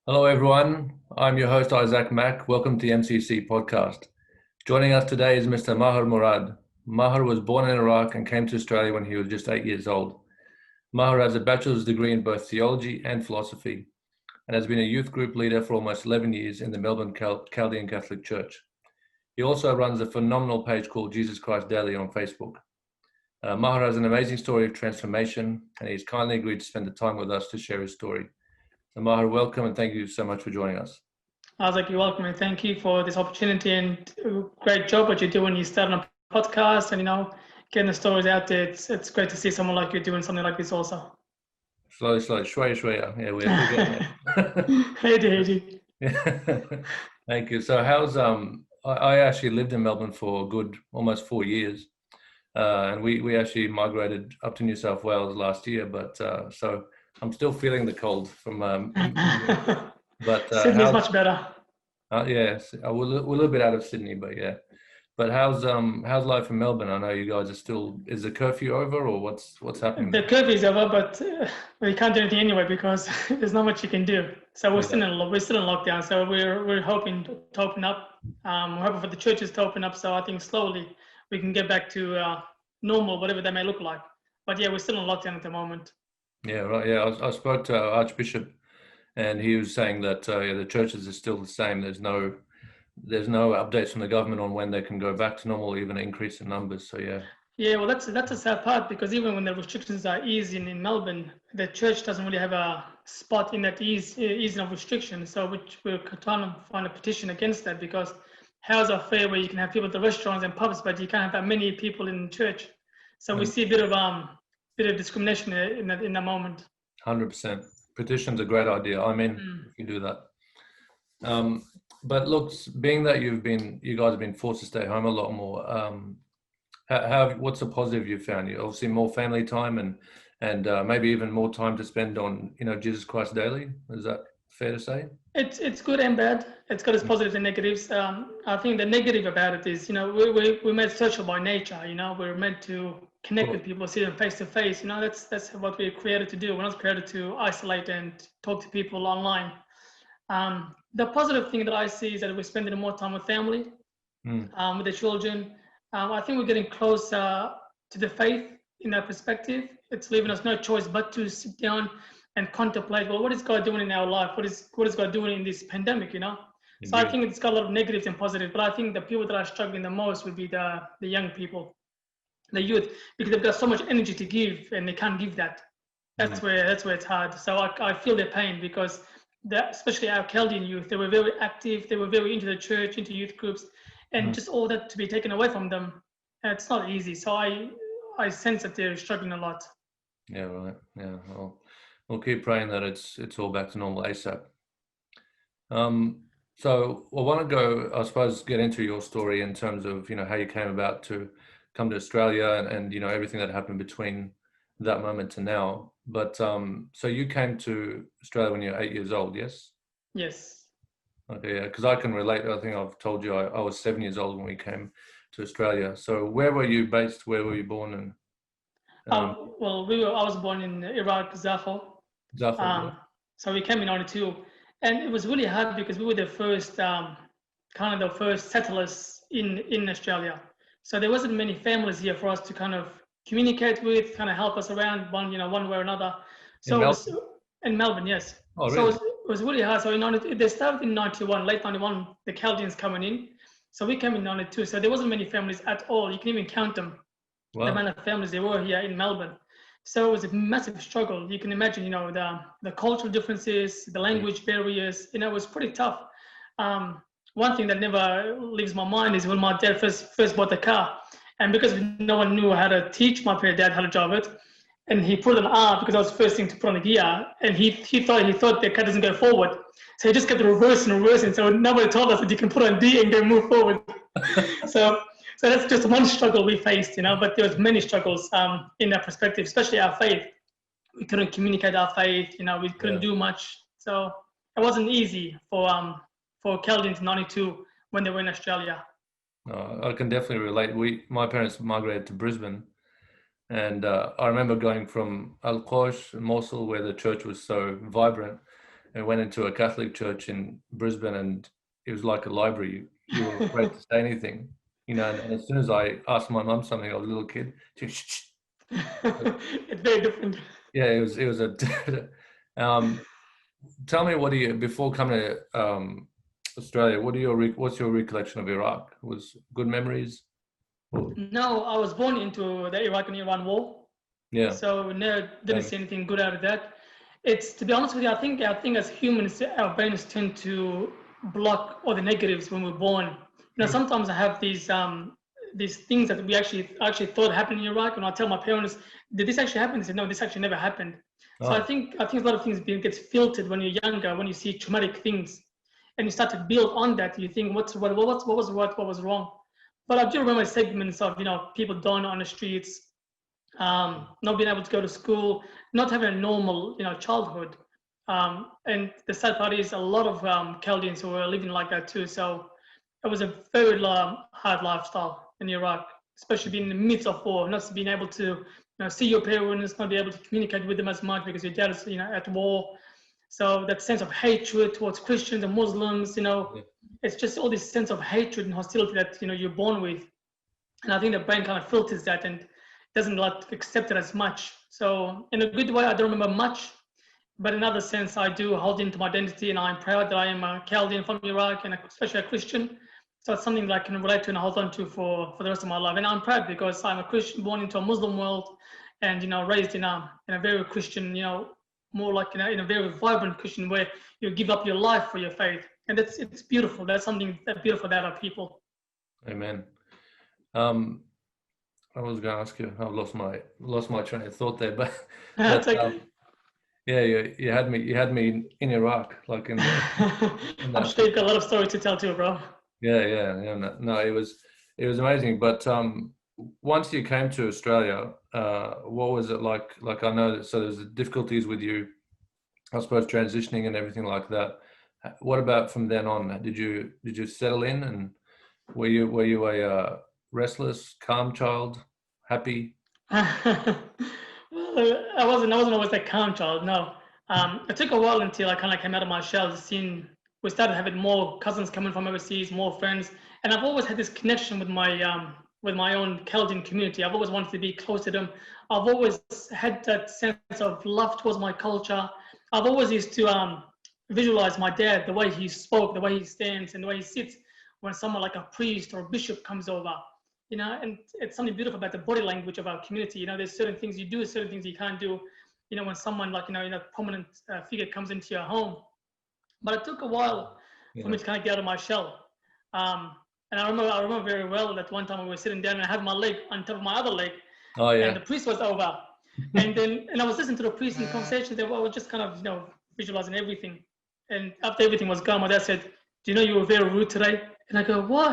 Hello, everyone. I'm your host, Isaac Mack. Welcome to the MCC podcast. Joining us today is Mr. Mahir Murad. Mahir was born in Iraq and came to Australia when he was just 8 years old. Mahir has a bachelor's degree in both theology and philosophy and has been a youth group leader for almost 11 years in the Melbourne Chaldean Catholic Church. He also runs a phenomenal page called Jesus Christ Daily on Facebook. Mahir has an amazing story of transformation, and he's kindly agreed to spend the time with us to share his story. So Mahir, welcome and thank you so much for joining us. Isaac, you're welcome, and thank you for this opportunity and great job what you do when you start on a podcast and getting the stories out there. It's great to see someone like you doing something like this also. Slowly, shwaya. Yeah, we're getting there. Hey, Yeah. Thank you. So I actually lived in Melbourne for a good almost 4 years. And we actually migrated up to New South Wales last year, but so I'm still feeling the cold from but Sydney's much better. yes, we're a little bit out of Sydney, but yeah. But how's life in Melbourne? I know you guys are still, is the curfew over or what's happening The there? curfew is over, but we can't do anything anyway because there's not much you can do. So Yeah. we're still in lockdown. So we're hoping to open up. We're hoping for the churches to open up. So I think slowly we can get back to normal, whatever that may look like. But yeah, we're still in lockdown at the moment. Yeah, right. Yeah, I spoke to our Archbishop, and he was saying that yeah, the churches are still the same. There's no updates from the government on when they can go back to normal, even an increase in numbers. So yeah, Yeah, well, that's a sad part because even when the restrictions are easing in Melbourne, the church doesn't really have a spot in that easing of restrictions. So we're trying to find a petition against that because how's a fair where you can have people at the restaurants and pubs, but you can't have that many people in church. So we see a bit of discrimination in that moment. 100%. Petition's a great idea. I'm in Mm. if you do that. Um, but look, being that you guys have been forced to stay home a lot more. What's the positive you found? You obviously more family time and maybe even more time to spend on Jesus Christ daily. Is that fair to say? It's good and bad. It's got its positives and negatives. I think the negative about it is, we're made social by nature. We're meant to connect Cool. with people, see them face to face. That's what we're created to do. We're not created to isolate and talk to people online. The positive thing that I see is that we're spending more time with family, Mm. with the children. I think we're getting closer to the faith in that perspective. It's leaving us no choice but to sit down and contemplate, well, what is God doing in our life? What is God doing in this pandemic, So I Agreed. think it's got a lot of negatives and positives, but I think the people that are struggling the most would be the young people, the youth, because they've got so much energy to give and they can't give that. Mm. That's where it's hard. So I feel their pain because especially our Chaldean youth, they were very active, they were very into the church, into youth groups, and Mm. just all that to be taken away from them, it's not easy. So I sense that they're struggling a lot. Yeah, right. Yeah. Well, we'll keep praying that it's all back to normal ASAP. Um, so I want to go, I suppose, get into your story in terms of, how you came about to come to Australia and everything that happened between that moment to now. But so you came to Australia when you were 8 years old, yes? Yes. Okay, yeah, because I can relate. I think I've told you I was 7 years old when we came to Australia. So where were you based? Where were you born? And Well, I was born in Iraq, Zafar. Zafar, yeah. Um, so we came in '92, and it was really hard because we were the first, kind of the first settlers in Australia. So there wasn't many families here for us to kind of communicate with, kind of help us around one way or another. In So it was Melbourne? in Melbourne, yes. Oh, So really? it was really hard. So they started in '91, late '91, the Chaldeans coming in. So we came in '92. So there wasn't many families at all. You can even count them, the Wow. amount of families there were here in Melbourne. So it was a massive struggle. You can imagine, the cultural differences, the Yeah. language barriers. It was pretty tough. One thing that never leaves my mind is when my dad first bought the car, and because no one knew how to teach my dad how to drive it, and he put an R because I was the first thing to put on the gear, and he thought the car doesn't go forward, so he just kept reversing. So nobody told us that you can put on D and go move forward. So so that's just one struggle we faced, but there was many struggles in that perspective, especially our faith. We couldn't communicate our faith, we couldn't Yeah. do much. So it wasn't easy for Chaldeans 92 when they were in Australia. I can definitely relate. My parents migrated to Brisbane, and I remember going from Al Qosh and Mosul, where the church was so vibrant, and went into a Catholic church in Brisbane, and it was like a library. You were afraid to say anything, and as soon as I asked my mum something, I was a little kid. She, shh, shh. It's very different. Yeah, it was a. Tell me, what do you, before coming to Australia? What's your recollection of Iraq? Was good memories? No, I was born into the Iraq and Iran war, Yeah. so no, didn't see anything good out of that. It's, to be honest with you, I think as humans, our brains tend to block all the negatives when we're born. Sometimes I have these things that we actually thought happened in Iraq, and I tell my parents, "Did this actually happen?" They said, "No, this actually never happened." So Oh, I think a lot of things gets filtered when you're younger, when you see traumatic things, and you start to build on that. You think, what was right, what was wrong. But I do remember segments of people dying on the streets, not being able to go to school, not having a normal childhood. And the sad part is a lot of Chaldeans who were living like that too. So it was a very hard lifestyle in Iraq, especially being in the midst of war, not being able to see your parents, not be able to communicate with them as much because your dad is at war. So that sense of hatred towards Christians and Muslims, yeah. it's just all this sense of hatred and hostility that you're born with. And I think the brain kind of filters that and doesn't like accept it as much. So in a good way, I don't remember much, but in another sense, I do hold into my identity, and I'm proud that I am a Chaldean from Iraq, and especially a Christian. So it's something that I can relate to and hold on to for the rest of my life. And I'm proud because I'm a Christian born into a Muslim world, and raised in a very Christian, more like in a very vibrant Christian way. You give up your life for your faith, and it's beautiful. That's something that beautiful about our people. Amen. I was going to ask you. I've lost my train of thought there, but That's but okay. yeah, you had me in Iraq, like in I'm that. sure you've got a lot of stories to tell too, bro. Yeah. No, it was amazing. But once you came to Australia, what was it like? Like, I know that, so there's the difficulties with you, I suppose, transitioning and everything like that. What about from then on? Did you settle in, and were you a restless, calm child, happy? Well, I wasn't always that calm child. No, it took a while until I kind of came out of my shell. We started having more cousins coming from overseas, more friends, and I've always had this connection with my own Chaldean community. I've always wanted to be close to them. I've always had that sense of love towards my culture. I've always used to visualize my dad, the way he spoke, the way he stands, and the way he sits when someone like a priest or a bishop comes over. And it's something beautiful about the body language of our community. There's certain things you do, certain things you can't do. When someone like a prominent figure comes into your home. But it took a while for Yeah. me to kind of get out of my shell. And I remember very well that one time we were sitting down and I had my leg on top of my other leg, Oh and the yeah. priest was over. And I was listening to the priest in conversation. I was just kind of visualizing everything. And after everything was gone, my dad said, "Do you know you were very rude today?" And I go, "Why?"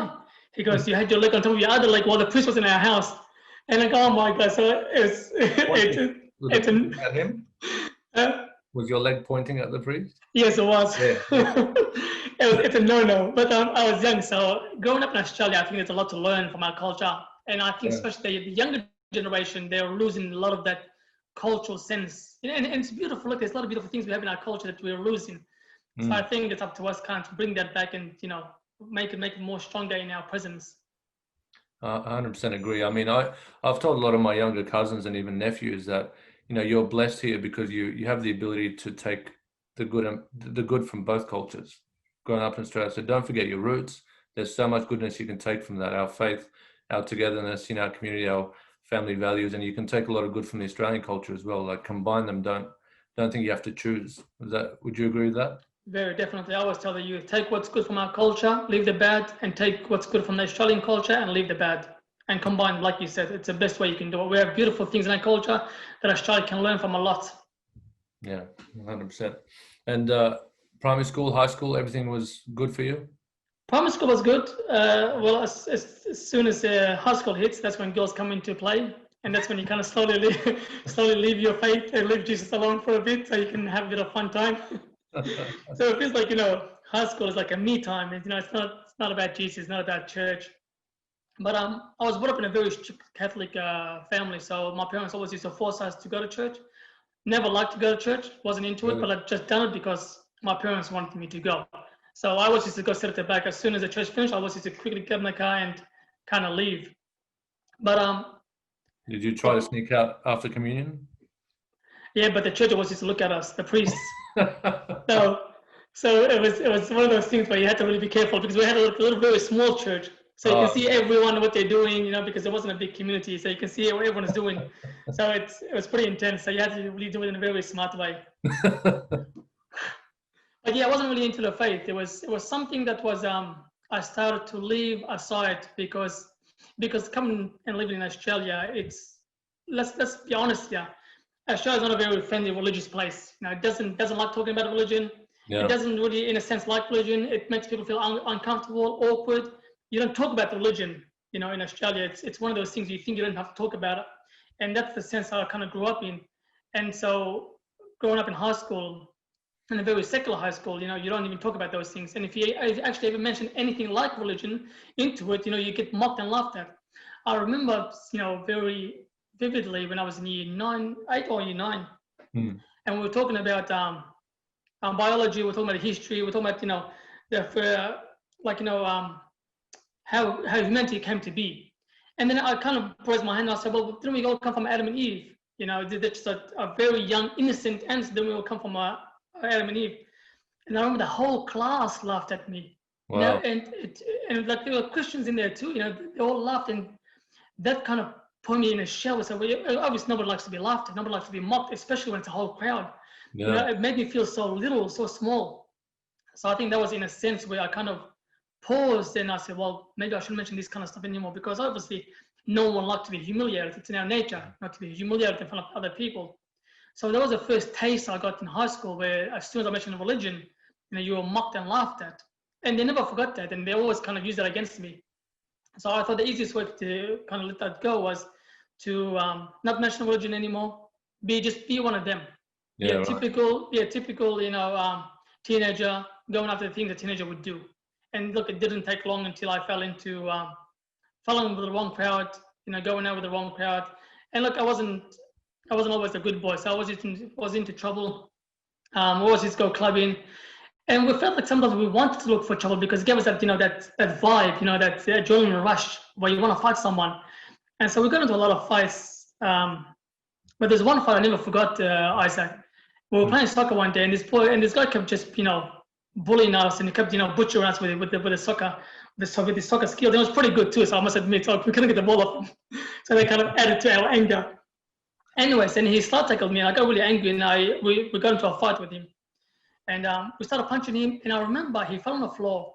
He goes, "You had your leg on top of your other leg while the priest was in our house." And I go, "Oh my God!" So Was was it it's an, pointing at him? uh, Was your leg pointing at the priest? yes, it was. Yeah. It's a no-no. But I was young, so growing up in Australia, I think there's a lot to learn from our culture, and I think Yeah. especially the younger generation, they're losing a lot of that cultural sense. And it's beautiful. Look, there's a lot of beautiful things we have in our culture that we're losing. So I Mm. think it's up to us kind of to bring that back and make it more stronger in our presence. 100% agree. I mean, I've told a lot of my younger cousins and even nephews that you're blessed here because you have the ability to take the good from both cultures. Growing up in Australia, so don't forget your roots. There's so much goodness you can take from that. Our faith, our togetherness, our community, our family values, and you can take a lot of good from the Australian culture as well. Like, combine them. Don't think you have to choose. Would you agree with that? Very definitely. I always tell the youth, take what's good from our culture, leave the bad, and take what's good from the Australian culture and leave the bad. And combine, like you said, it's the best way you can do it. We have beautiful things in our culture that Australia can learn from a lot. Yeah, 100%. And primary school, high school, everything was good for you? Primary school was good. Well, as soon as high school hits, that's when girls come into play. And that's when you kind of slowly leave your faith and leave Jesus alone for a bit so you can have a bit of fun time. So it feels like, high school is like a me time. And, it's not about Jesus, it's not about church. But I was brought up in a very strict Catholic family. So my parents always used to force us to go to church. Never liked to go to church, wasn't into it, Really? but I've just done it because my parents wanted me to go. So I was just to go sit at the back. As soon as the church finished, I was just to quickly get in the car and kind of leave. But Did you try to sneak out after communion? yeah, but the church was just to look at us, the priests. So it was one of those things where you had to really be careful because we had a little very small church. So you can see everyone what they're doing, because there wasn't a big community. So you can see what everyone is doing. So it was pretty intense. So you had to really do it in a very smart way. But yeah, I wasn't really into the faith. It was something that was I started to leave aside because coming and living in Australia, it's let's be honest here. Australia is not a very friendly religious place. It doesn't like talking about religion. Yeah. It doesn't really, in a sense, like religion. It makes people feel uncomfortable, awkward. You don't talk about religion. In Australia, it's one of those things you think you don't have to talk about it, and that's the sense I kind of grew up in. And so, growing up in high school, in a very secular high school, you don't even talk about those things. And if you actually ever mention anything like religion into it, you get mocked and laughed at. I remember, very vividly when I was in year 8 or year 9, and we were talking about biology, we're talking about history, we're talking about how humanity came to be. And then I kind of raised my hand and I said, well, didn't we all come from Adam and Eve? That's a very young, innocent answer. Then we all come from Adam and Eve. And I remember the whole class laughed at me. Wow. And like there were Christians in there too. They all laughed, and that kind of put me in a shell. So obviously nobody likes to be laughed at, nobody likes to be mocked, especially when it's a whole crowd. Yeah. It made me feel so little, so small. So I think that was in a sense where I kind of paused and I said, well, maybe I shouldn't mention this kind of stuff anymore, because obviously no one likes to be humiliated. It's in our nature not to be humiliated in front of other people. So that was the first taste I got in high school, where as soon as I mentioned religion, you were mocked and laughed at. And they never forgot that, and they always kind of used that against me. So I thought the easiest way to kind of let that go was to not mention religion anymore. Be one of them. Yeah, right. Typical, teenager going after the things a teenager would do. And look, it didn't take long until I fell in with the wrong crowd, going out with the wrong crowd. And look, I wasn't always a good boy, so I was into trouble. Always just go clubbing. And we felt like sometimes we wanted to look for trouble because it gave us that, that vibe, that adrenaline rush where you want to fight someone. And so we got into a lot of fights. But there's one fight I never forgot, Isaac. We were playing soccer one day, and this guy kept just, bullying us, and he kept, butchering us with the soccer skills. It was pretty good too, so I must admit, so we couldn't get the ball off him. So they kind of added to our anger. Anyways, and he slut tackled me, and I got really angry, and we got into a fight with him. And we started punching him, and I remember he fell on the floor,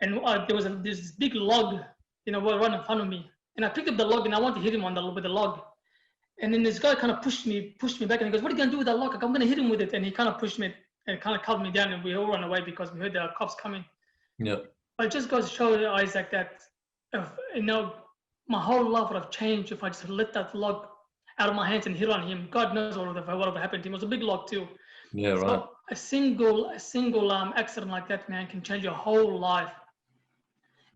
and there was this big log, right in front of me. And I picked up the log, and I wanted to hit him with the log. And then this guy kind of pushed me back, and he goes, "What are you gonna do with that log?" I'm gonna hit him with it. And he kind of pushed me and kind of calmed me down, and we all ran away because we heard the cops coming. Yeah. But it just goes to show Isaac that, my whole life would have changed if I just let that log out of my hands and hit on him. God knows what would have happened to him. It was a big log too. Yeah, right. So a single accident like that, man, can change your whole life.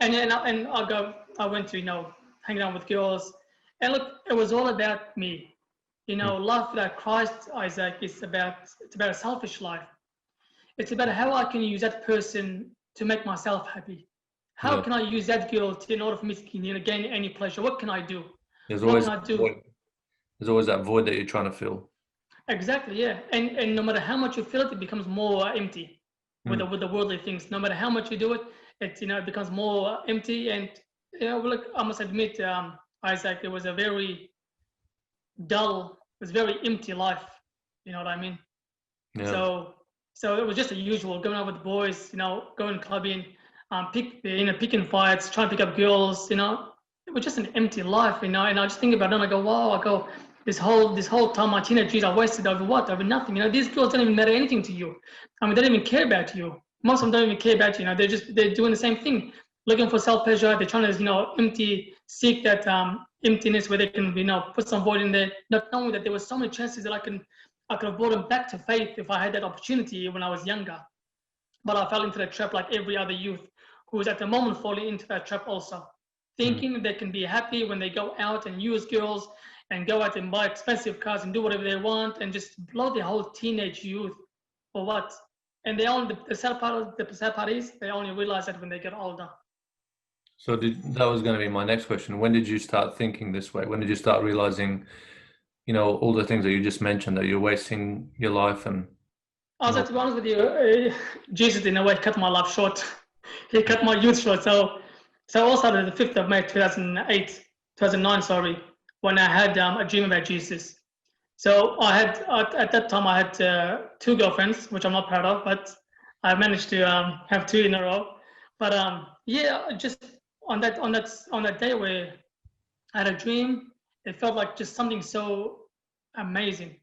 And I went to hang out with girls, and look, it was all about me. Life without Christ, Isaac, it's about a selfish life. It's about how I can use that person to make myself happy. How can I use that girl in order for me to gain any pleasure? What can I do? There's always that void that you're trying to fill. Exactly, yeah. And no matter how much you fill it, it becomes more empty with the worldly things. No matter how much you do it, it becomes more empty. And look, I must admit, Isaac, it was a very dull, it was very empty life. You know what I mean? Yeah. So it was just the usual, going out with the boys, going clubbing, picking fights, trying to pick up girls. It was just an empty life, And I just think about it, and I go, wow, this whole time, my teenage years, I wasted over what? Over nothing. These girls don't even matter anything to you. I mean, they don't even care about you. Most of them don't even care about you. They're doing the same thing, looking for self-pleasure. They're trying to, seek that emptiness where they can, put some void in there. Not knowing that there were so many chances that I could have brought them back to faith if I had that opportunity when I was younger. But I fell into that trap like every other youth who is at the moment falling into that trap also, thinking they can be happy when they go out and use girls and go out and buy expensive cars and do whatever they want and just blow their whole teenage youth for what? And the sad part is they only realize that when they get older. So that was going to be my next question. When did you start thinking this way? When did you start realizing, all the things that you just mentioned, that you're wasting your life and Also, all to be honest with you, Jesus in a way cut my life short. He cut my youth short. So I all started the 5th of May 2008, 2009, sorry, when I had a dream about Jesus. So I had at that time I had 2 girlfriends, which I'm not proud of, but I managed to have 2 in a row. But yeah, just on that day where I had a dream, it felt like just something so amazing.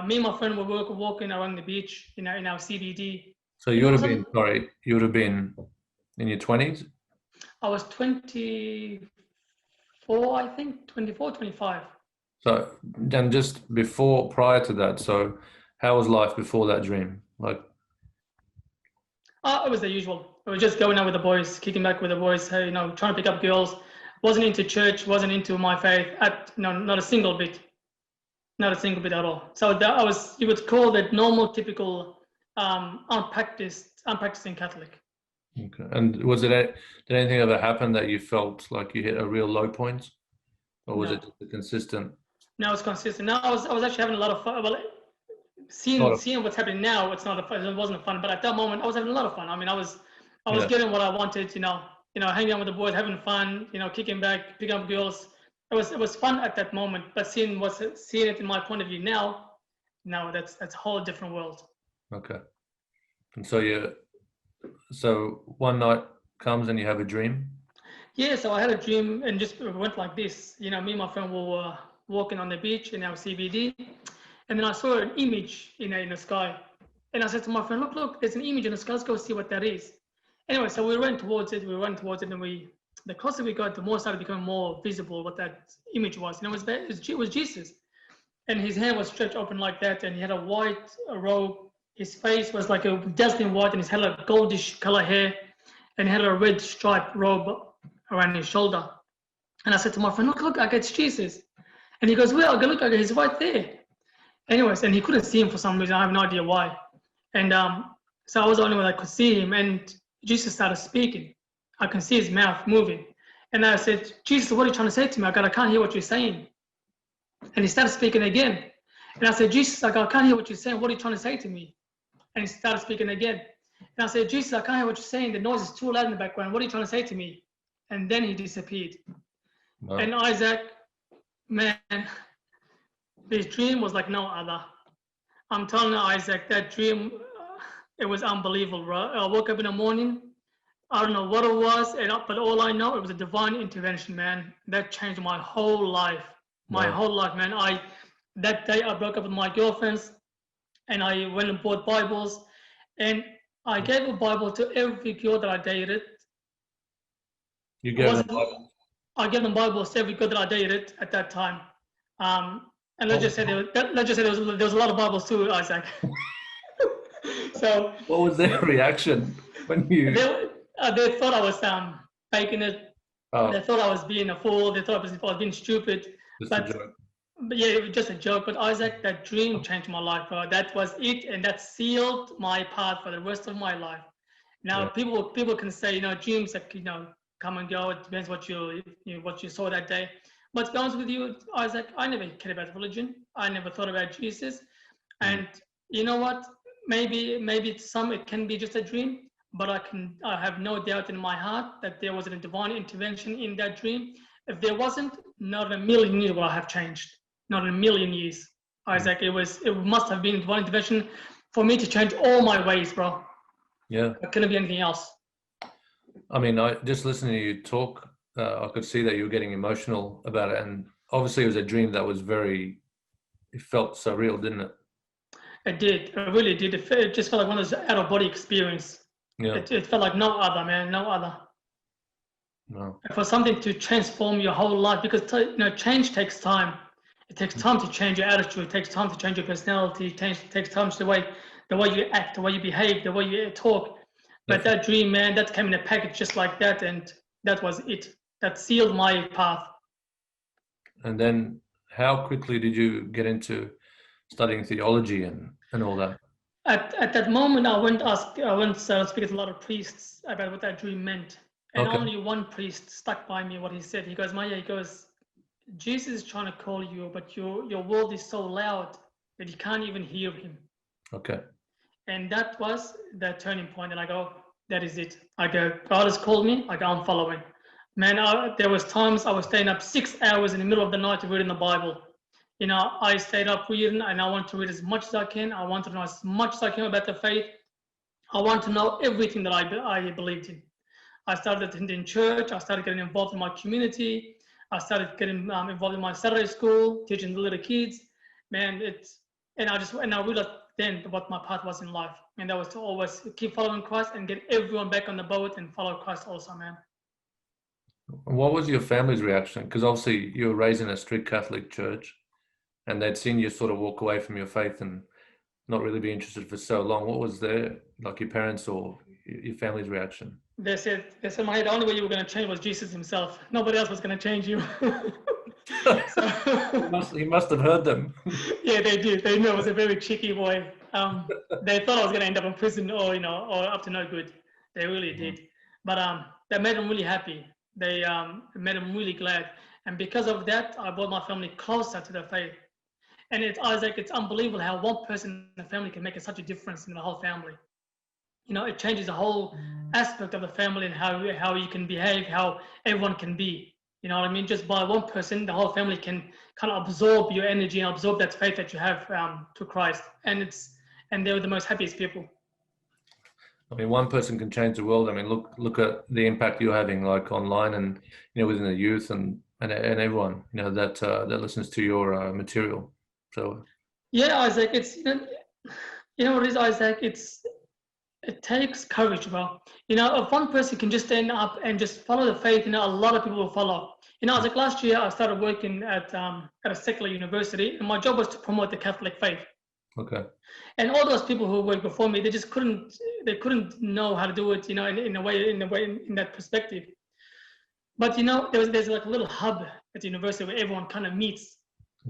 Me and my friend were walking around the beach in our CBD, So and you all would of a have been, sudden sorry, you would have been in your 20s? I was 24, I think, 24, 25. So then just prior to that, so how was life before that dream? Like, It was the usual. It was just going out with the boys, kicking back with the boys, trying to pick up girls. Wasn't into church, wasn't into my faith, not a single bit. Not a single bit at all. So that I was, you would call that normal, typical, unpracticing Catholic. okay. And did anything ever happen that you felt like you hit a real low point? Or was No, it just a consistent? now it's consistent. Now I was actually having a lot of fun. Well, Not seeing what's happening now, it's not a fun, it wasn't fun. But at that moment, I was having a lot of fun. I mean, I was yeah. getting what I wanted. Hanging out with the boys, having fun. Kicking back, picking up girls. It was fun at that moment. But seeing it in my point of view now, no, that's a whole different world. Okay. And so one night comes and you have a dream. Yeah, so I had a dream and just went like this. Me and my friend were walking on the beach in our CBD, and then I saw an image in the sky. And I said to my friend, look, there's an image in the sky. Let's go see what that is. Anyway, so we ran towards it, and the closer we got, the more started becoming more visible what that image was. It was Jesus. And his hand was stretched open like that, and he had a white robe. His face was like a dazzling white, and he had a goldish color hair, and he had a red striped robe around his shoulder. And I said to my friend, look, it's Jesus. And he goes, well, look, he's right there. Anyways, and he couldn't see him for some reason. I have no idea why. And so I was the only one that could see him. And Jesus started speaking. I can see his mouth moving. And I said, Jesus, what are you trying to say to me? I can't hear what you're saying. And he started speaking again. And I said, Jesus, I can't hear what you're saying. What are you trying to say to me? And he started speaking again. And I said, Jesus, I can't hear what you're saying. The noise is too loud in the background. What are you trying to say to me? And then he disappeared. Wow. And Isaac, man, this dream was like no other. I'm telling you, Isaac, that dream, it was unbelievable, bro. I woke up in the morning. I don't know what it was, but all I know, it was a divine intervention, man. That changed my whole life. My Wow. whole life, man. That day I broke up with my girlfriends, and I went and bought Bibles, and I gave a Bible to every girl that I dated. You It gave them wasn't. I gave them Bibles to every girl that I dated at that time. And let's just say there was a lot of Bibles too, Isaac. So What was their reaction when you? they thought I was faking it. They Oh, thought I was being a fool. They thought I was being stupid. just a But joke. But yeah, it was just a joke. But Isaac, that dream changed my life, bro. That was it, and that sealed my path for the rest of my life. Now, Yeah. people can say, dreams that come and go. It depends what you saw that day. But to be honest with you, Isaac, I never cared about religion. I never thought about Jesus. And you know what? Maybe it can be just a dream, but I have no doubt in my heart that there was a divine intervention in that dream. If there wasn't, not in a million years would I have changed. Not in a million years, Isaac. It must have been divine intervention for me to change all my ways, bro. Yeah. It couldn't be anything else. I mean, I just listening to you talk, I could see that you were getting emotional about it, and obviously it was a dream that was it felt so real, didn't it? It did. It really did. It just felt like one of those out of body experience. Yeah. It felt like no other, man. No other. No. For something to transform your whole life, because change takes time. It takes time to change your attitude. It takes time to change your personality. It takes time to the way you act, the way you behave, the way you talk. But that dream, man, that came in a package just like that, and that was it. That sealed my path. And then, how quickly did you get into studying theology and all that? At that moment, I went speak to a lot of priests about what that dream meant, and Okay. only one priest stuck by me. What he said, he goes, Maya, he goes, Jesus is trying to call you, but your world is so loud that you can't even hear him. Okay. And that was the turning point. And I go, that is it. I go, God has called me. I go, I'm following. Man, there was times I was staying up 6 hours in the middle of the night reading the Bible. I stayed up reading, and I want to read as much as I can. I want to know as much as I can about the faith. I want to know everything that I believed in. I started attending church. I started getting involved in my community. I started getting involved in my Saturday school, teaching the little kids. Man, and I realized then what my path was in life, and that was to always keep following Christ and get everyone back on the boat and follow Christ also, man. What was your family's reaction? Because obviously you were raised in a strict Catholic church, and they'd seen you sort of walk away from your faith and not really be interested for so long. What was your parents or your family's reaction? They said, Mahir, the only way you were going to change was Jesus himself. Nobody else was going to change you. He must have heard them. Yeah, they did. They knew I was a very cheeky boy. They thought I was going to end up in prison or up to no good. They really did. But that made them really happy. They made them really glad. And because of that, I brought my family closer to the faith. And it's unbelievable how one person in the family can make such a difference in the whole family. It changes the whole aspect of the family and how you can behave, how everyone can be. You know what I mean? Just by one person, the whole family can kind of absorb your energy and absorb that faith that you have to Christ. And they were the most happiest people. I mean, one person can change the world. I mean, look at the impact you're having, like online and within the youth and everyone that listens to your material. So yeah, Isaac, it's what it is, Isaac. It takes courage, bro. If one person can just stand up and just follow the faith, a lot of people will follow. Like last year, I started working at a secular university, and my job was to promote the Catholic faith. Okay. And all those people who worked before me, they just couldn't know how to do it, in that perspective. But there's like a little hub at the university where everyone kind of meets.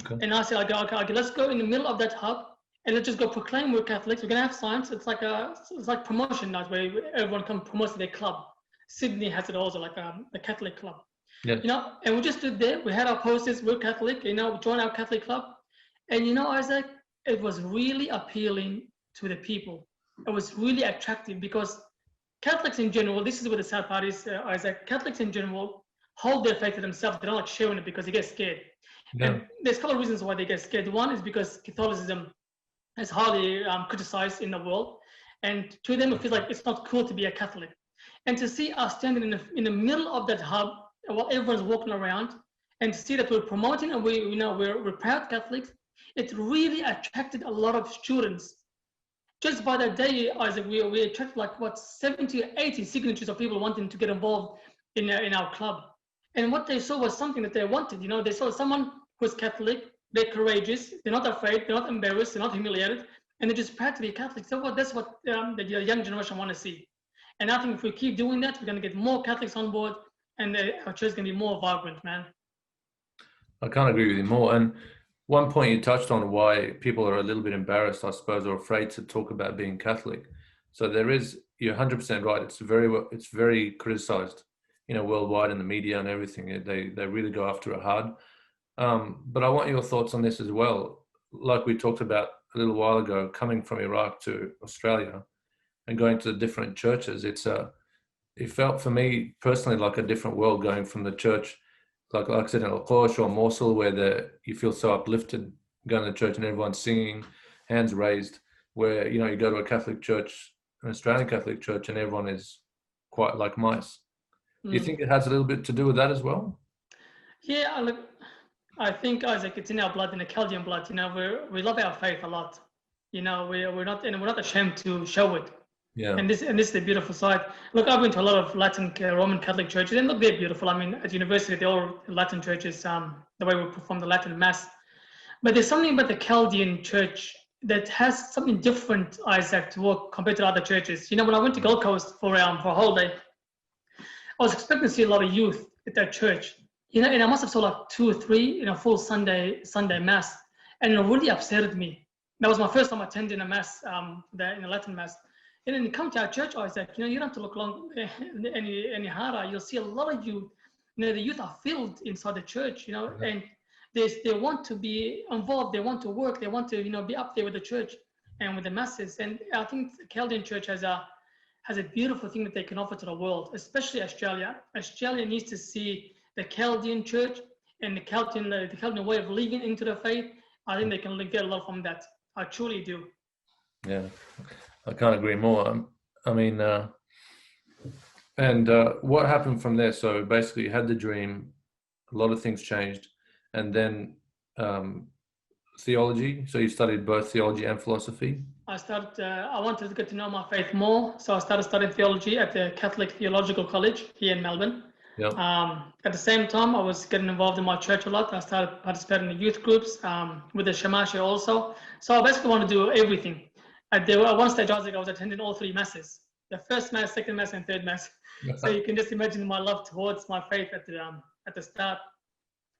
Okay. And I said, okay, let's go in the middle of that hub and let's just go proclaim we're Catholics. We're gonna have signs. It's like promotion night where everyone comes promotes their club. Sydney has it also, like the Catholic club. Yeah. And we just stood there. We had our posters. We're Catholic. We joined our Catholic club, and Isaac, it was really appealing to the people. It was really attractive because Catholics in general. This is where the sad part is, Isaac. Catholics in general hold their faith to themselves. They don't like sharing it because they get scared. Yeah. And there's a couple of reasons why they get scared. One is because Catholicism is highly criticized in the world, and to them it feels like it's not cool to be a Catholic. And to see us standing in the middle of that hub while everyone's walking around, and to see that we're promoting and we're proud Catholics, it really attracted a lot of students. Just by that day, Isaac, we attracted like 70 or 80 signatures of people wanting to get involved in our club. And what they saw was something that they wanted. They saw someone who's Catholic. They're courageous. They're not afraid. They're not embarrassed. They're not humiliated. And they're just proud to be Catholic. So that's what the young generation want to see. And I think if we keep doing that, we're going to get more Catholics on board, and our church is going to be more vibrant, man. I can't agree with you more. And one point you touched on why people are a little bit embarrassed, I suppose, or afraid to talk about being Catholic. So you're 100% right. It's very criticized, worldwide in the media and everything. They really go after it hard. But I want your thoughts on this as well. Like we talked about a little while ago, coming from Iraq to Australia and going to the different churches, it felt for me personally like a different world going from the church, like I said, in Al-Qosh or Mosul, where you feel so uplifted going to church and everyone's singing, hands raised, where, you go to a Catholic church, an Australian Catholic church, and everyone is quite like mice. Do you think it has a little bit to do with that as well? Yeah, look, I think, Isaac, it's in our blood, in the Chaldean blood. We love our faith a lot. We're not ashamed to show it. Yeah. And this is the beautiful side. Look, I've been to a lot of Latin Roman Catholic churches, and look, they're beautiful. I mean, at university, they're all Latin churches. The way we perform the Latin Mass, but there's something about the Chaldean church that has something different, Isaac, to work compared to other churches. When I went to Gold Coast for a holiday, I was expecting to see a lot of youth at that church. And I must have saw like 2 or 3 full Sunday Mass, and it really upset me. That was my first time attending a mass, there in a Latin mass. And then you come to our church, Isaac, you don't have to look long any harder. You'll see a lot of youth. The youth are filled inside the church, and they want to be involved. They want to work. They want to, be up there with the church and with the masses. And I think the Chaldean church has a beautiful thing that they can offer to the world, especially Australia. Australia needs to see the Chaldean church and the Chaldean way of living into the faith. I think they can get a lot from that. I truly do. Yeah, I can't agree more. I mean, what happened from there? So basically, you had the dream, a lot of things changed, and then theology. So you studied both theology and philosophy. I wanted to get to know my faith more, so I started studying theology at the Catholic Theological College here in Melbourne. Yep. At the same time, I was getting involved in my church a lot. I started participating in youth groups with the Shamashi also. So I basically want to do everything. At one stage, I was attending all three masses: the first mass, second mass, and third mass. So you can just imagine my love towards my faith at the start.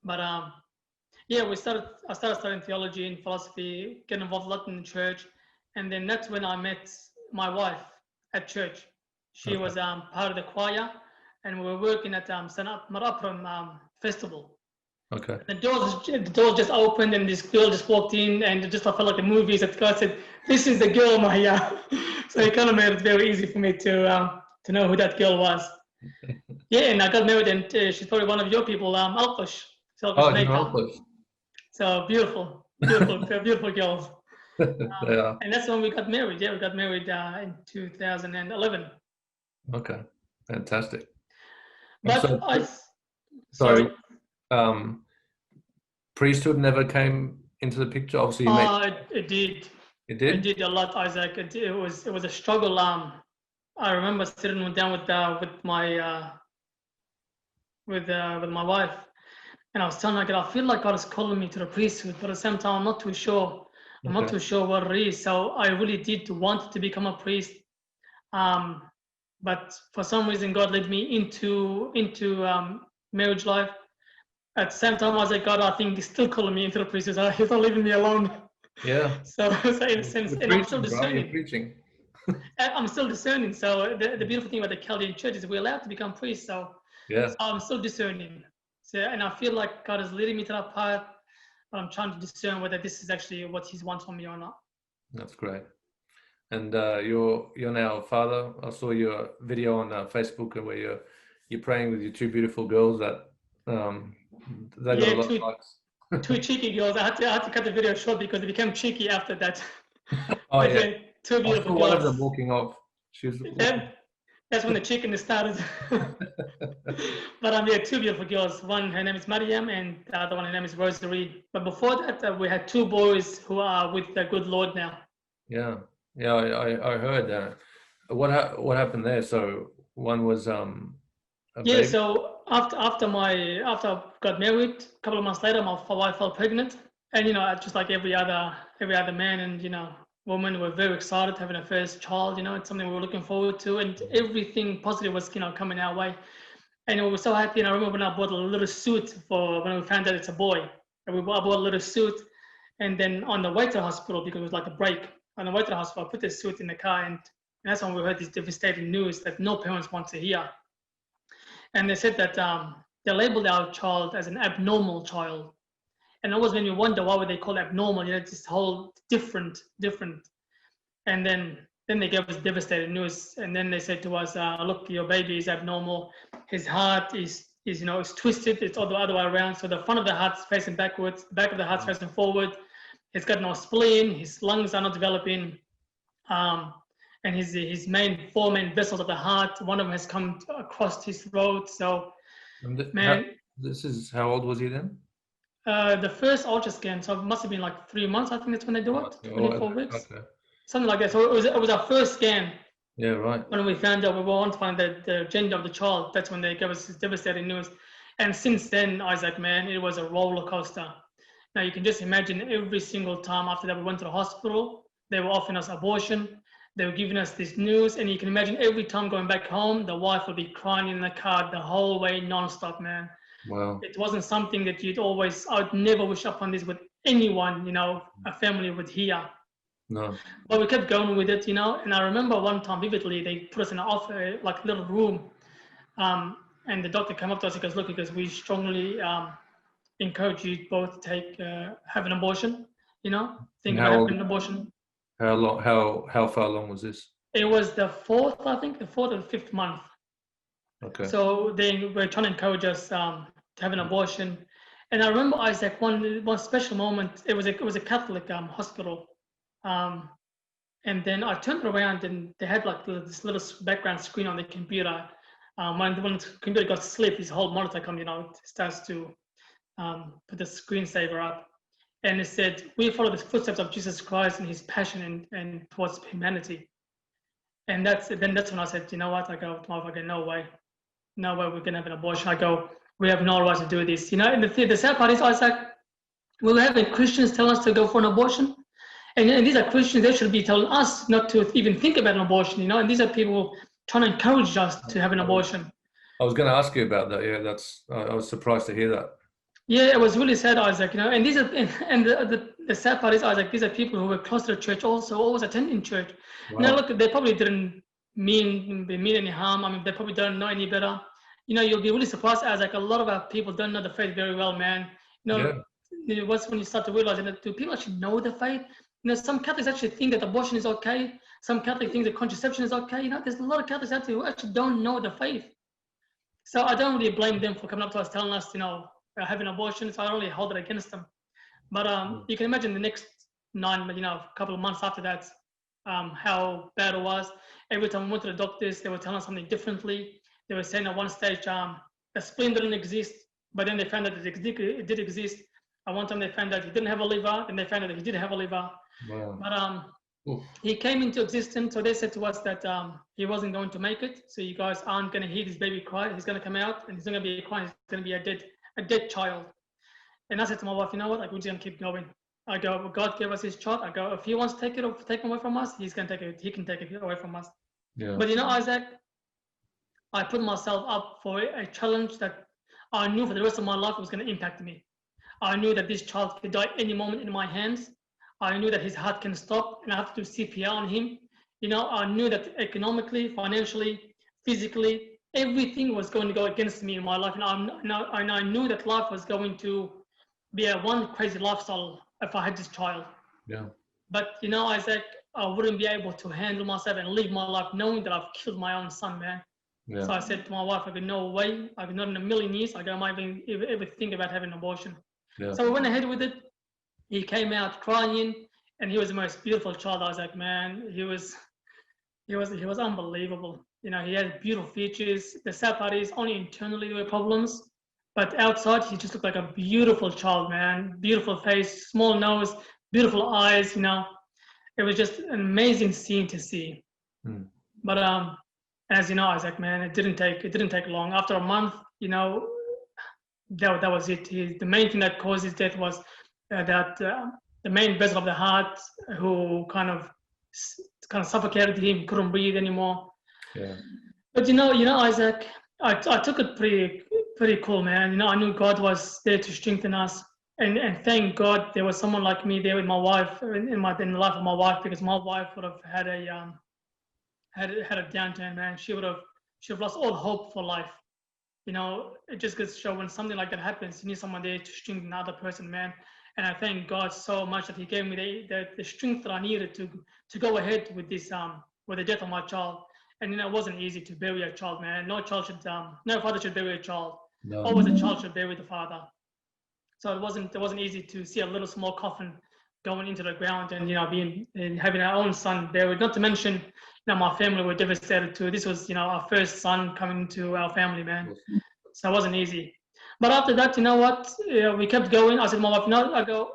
But yeah, I started studying theology and philosophy, getting involved a lot in the church, and then that's when I met my wife at church. She was part of the choir, and we were working at Sanat Marapuram festival. Okay. The doors just opened, and this girl just walked in, and I felt like the movies. That God said, "This is the girl, Mahir." So it kind of made it very easy for me to know who that girl was. Yeah, and I got married, and she's probably one of your people, Alkosh. So beautiful girls. Yeah. And that's when we got married. Yeah, we got married in 2011. Okay, fantastic. But sorry. Priesthood never came into the picture. Obviously, it did. It did. It did a lot, Isaac. It was a struggle. I remember sitting down with my wife, and I was telling her, I feel like God is calling me to the priesthood, but at the same time, I'm not too sure. I'm not too sure what it is. So I really did want to become a priest. But for some reason, God led me into marriage life. At the same time, I was like, God, I think He's still calling me into the priesthood. He's not leaving me alone. Yeah. So in a sense, and I'm still discerning. You're preaching. I'm still discerning. So the beautiful thing about the Chaldean church is we're allowed to become priests. So I'm still discerning. So, and I feel like God is leading me to that path, but I'm trying to discern whether this is actually what He wants from me or not. That's great. And you're now a father. I saw your video on Facebook where you're praying with your two beautiful girls that they got a lot of likes. Two cheeky girls. I had to cut the video short because it became cheeky after that. Oh yeah. Two beautiful girls. One of them walking off. That's when the chicken started. But yeah, two beautiful girls. One, her name is Mariam, and the other one, her name is Rosary. But before that, we had two boys who are with the good Lord now. Yeah, I heard that. What happened there? So one was baby? So after I got married, a couple of months later, my wife fell pregnant, and just like every other man and woman, were very excited having a first child. It's something we were looking forward to, and everything positive was coming our way, and we were so happy. And I remember when I bought a little suit for when we found out it's a boy, and I bought a little suit, and then on the way to the hospital, because it was like a break, on the way to the hospital, I put this suit in the car, and that's when we heard this devastating news that no parents want to hear. And they said that they labeled our child as an abnormal child. And it always made me wonder, why would they call it abnormal? This whole different. And then they gave us devastating news. And then they said to us, look, your baby is abnormal. His heart is twisted. It's all the other way around. So the front of the heart's facing backwards. The back of the heart's facing forward. He's got no spleen. His lungs are not developing. And his four main vessels of the heart, one of them has come across his throat. So, this is how old was he then? The first ultra scan, so it must have been like 3 months. I think that's when they do it. 24 weeks, something like that. So it was our first scan. Yeah, right. When we found out, we wanted to find the gender of the child. That's when they gave us this devastating news. And since then, Isaac, man, it was a roller coaster. Now you can just imagine every single time after that we went to the hospital, they were offering us abortion. They were giving us this news, and you can imagine every time going back home, the wife would be crying in the car the whole way, non-stop, man. Wow. It wasn't something that I would never wish upon this with anyone, a family would hear. No. But we kept going with it, And I remember one time vividly, they put us in an office, like little room, and the doctor came up to us. He goes, "Look, because we strongly encourage you both to have an abortion. And Think about having an abortion." how long, how far along was this? It was the fourth, I think, the fourth or fifth month. Okay. So they were trying to encourage us to have an abortion. And I remember, Isaac, one special moment. It was a Catholic hospital, and then I turned around and they had like this little background screen on the computer. When the computer got asleep, this whole monitor comes, it starts to put the screensaver up, and it said, "We follow the footsteps of Jesus Christ and His passion and towards humanity." And that's when I said, "You know what?" I go, "Motherfucker, no way we're gonna have an abortion." I go, "We have no right to do this." And the sad part is, Isaac, we were having Christians tell us to go for an abortion. And these are Christians, they should be telling us not to even think about an abortion, And these are people trying to encourage us to have an abortion. I was going to ask you about that. Yeah, I was surprised to hear that. Yeah, it was really sad, Isaac, And these are, and the sad part is, Isaac, these are people who were close to the church also, always attending church. Wow. Now, look, they probably didn't mean any harm. I mean, they probably don't know any better. You'll be really surprised, Isaac. A lot of our people don't know the faith very well, man. What's when you start to realize that do people actually know the faith? Some Catholics actually think that abortion is okay. Some Catholics think that contraception is okay. There's a lot of Catholics out there who actually don't know the faith. So I don't really blame them for coming up to us telling us, having abortions. I don't really hold it against them. But you can imagine the next couple of months after that, how bad it was. Every time we went to the doctors, they were telling us something differently. They were saying at one stage, the spleen didn't exist, but then they found that it did exist. At one time they found out he didn't have a liver, and they found out that he did have a liver. Wow. But he came into existence, so they said to us that he wasn't going to make it. So you guys aren't going to hear this baby cry. He's going to come out, and he's not going to be crying. He's going to be a dead child. And I said to my wife, you know what? We're just going to keep going. I go, God gave us his child. I go, if he wants to take him away from us, he's going to take it. He can take it away from us. Yeah. But Isaac, I put myself up for a challenge that I knew for the rest of my life was going to impact me. I knew that this child could die any moment in my hands. I knew that his heart can stop and I have to do CPR on him. I knew that economically, financially, physically, everything was going to go against me in my life. And I knew that life was going to be one crazy lifestyle if I had this child. Yeah. But, Isaac, I wouldn't be able to handle myself and live my life knowing that I've killed my own son, man. Yeah. So I said to my wife, I go, no way. I go, not in a million years. I go, I might even ever think about having an abortion. Yeah. So we went ahead with it. He came out crying, and he was the most beautiful child. I was like, man, he was unbelievable. He had beautiful features. The sad part is only internally there were problems, but outside he just looked like a beautiful child, man. Beautiful face, small nose, beautiful eyes. It was just an amazing scene to see. But as you know, Isaac, man, it didn't take long. After a month, that was it. The main thing that caused his death was that the main vessel of the heart, who kind of suffocated him, couldn't breathe anymore. Yeah. But Isaac, I took it pretty cool, man. I knew God was there to strengthen us, and thank God there was someone like me there with my wife in the life of my wife, because my wife would have had a downturn, man. She would have lost all hope for life. It just goes to show when something like that happens, you need someone there to strengthen another person, man. And I thank God so much that He gave me the strength that I needed to go ahead with this with the death of my child. And it wasn't easy to bury a child, man. No father should bury a child. No. Always a child should bury the father. So it wasn't easy to see a little small coffin going into the ground and having our own son buried. Not to mention, my family were devastated too. This was our first son coming into our family, man. So it wasn't easy. But after that, we kept going. I said to my wife, no, I go,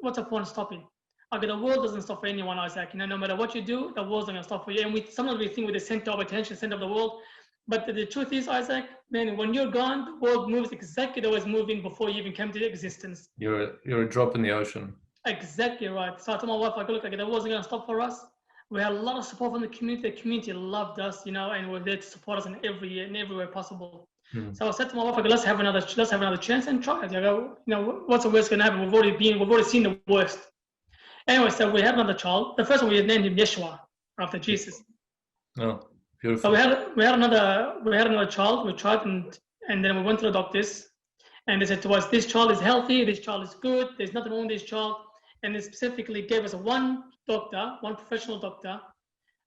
what's the point of stopping? I go, the world doesn't stop for anyone, Isaac. No matter what you do, the world's not going to stop for you. And sometimes we think we're the center of attention, center of the world. But the truth is, Isaac, man, when you're gone, the world moves exactly the way it's moving before you even came to existence. You're a drop in the ocean. Exactly right. So I told my wife, I go, look, the world wasn't going to stop for us. We had a lot of support from the community. The community loved us, and were there to support us in every way possible. So I said to my wife, I go, let's have another chance and try it. I go, what's the worst going to happen? We've already seen the worst. Anyway, so we had another child. The first one we named him Yeshua after Jesus. Oh, But beautiful. we had another child. We tried and then we went to the doctors, and they said to us, "This child is healthy. This child is good. There's nothing wrong with this child." And they specifically gave us one professional doctor,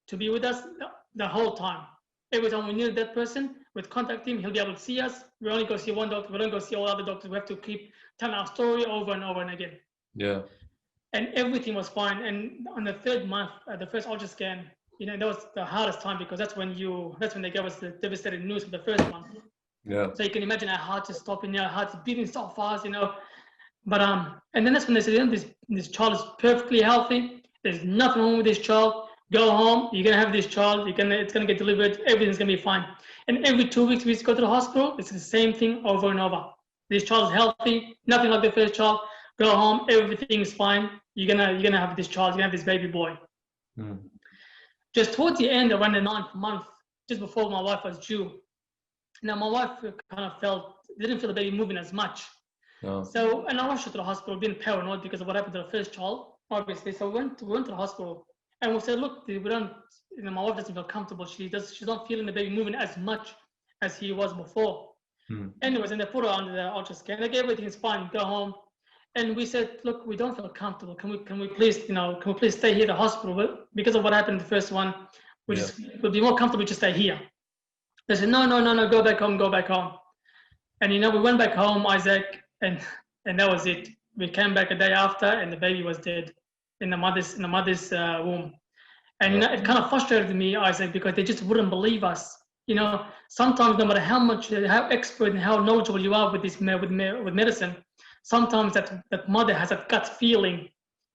to be with us the whole time. Every time we needed that person, we'd contact him. He'll be able to see us. We only go see one doctor. We don't go see all other doctors. We have to keep telling our story over and over and again. Yeah. And everything was fine. And on the third month, the first ultra scan, that was the hardest time, because that's when they gave us the devastating news of the first month. Yeah. So you can imagine our heart is stopping, our heart's beating so fast, But and then that's when they said, this child is perfectly healthy. There's nothing wrong with this child. Go home. You're gonna have this child. It's gonna get delivered. Everything's gonna be fine. And every 2 weeks we used to go to the hospital. It's the same thing over and over. This child is healthy. Nothing like the first child. Go home. Everything's fine. You're gonna have this child. You're gonna have this baby boy. Mm. Just towards the end, around the 9th month, just before my wife was due. Now my wife kind of didn't feel the baby moving as much. Oh. So, and I rushed her to the hospital, being paranoid because of what happened to the first child, obviously. So we went to the hospital, and we said, look, we don't, my wife doesn't feel comfortable. She's not feeling the baby moving as much as he was before. Anyways, and they put her under the ultra scan. Like, everything's fine. Go home. And we said, look, we don't feel comfortable. Can we please stay here at the hospital? But because of what happened in the first one, we'll be more comfortable to stay here. They said, no, go back home. And we went back home, Isaac, and that was it. We came back a day after, and the baby was dead in the mother's womb. And it kind of frustrated me, Isaac, because they just wouldn't believe us. Sometimes no matter how expert and how knowledgeable you are with with medicine, sometimes that mother has a gut feeling.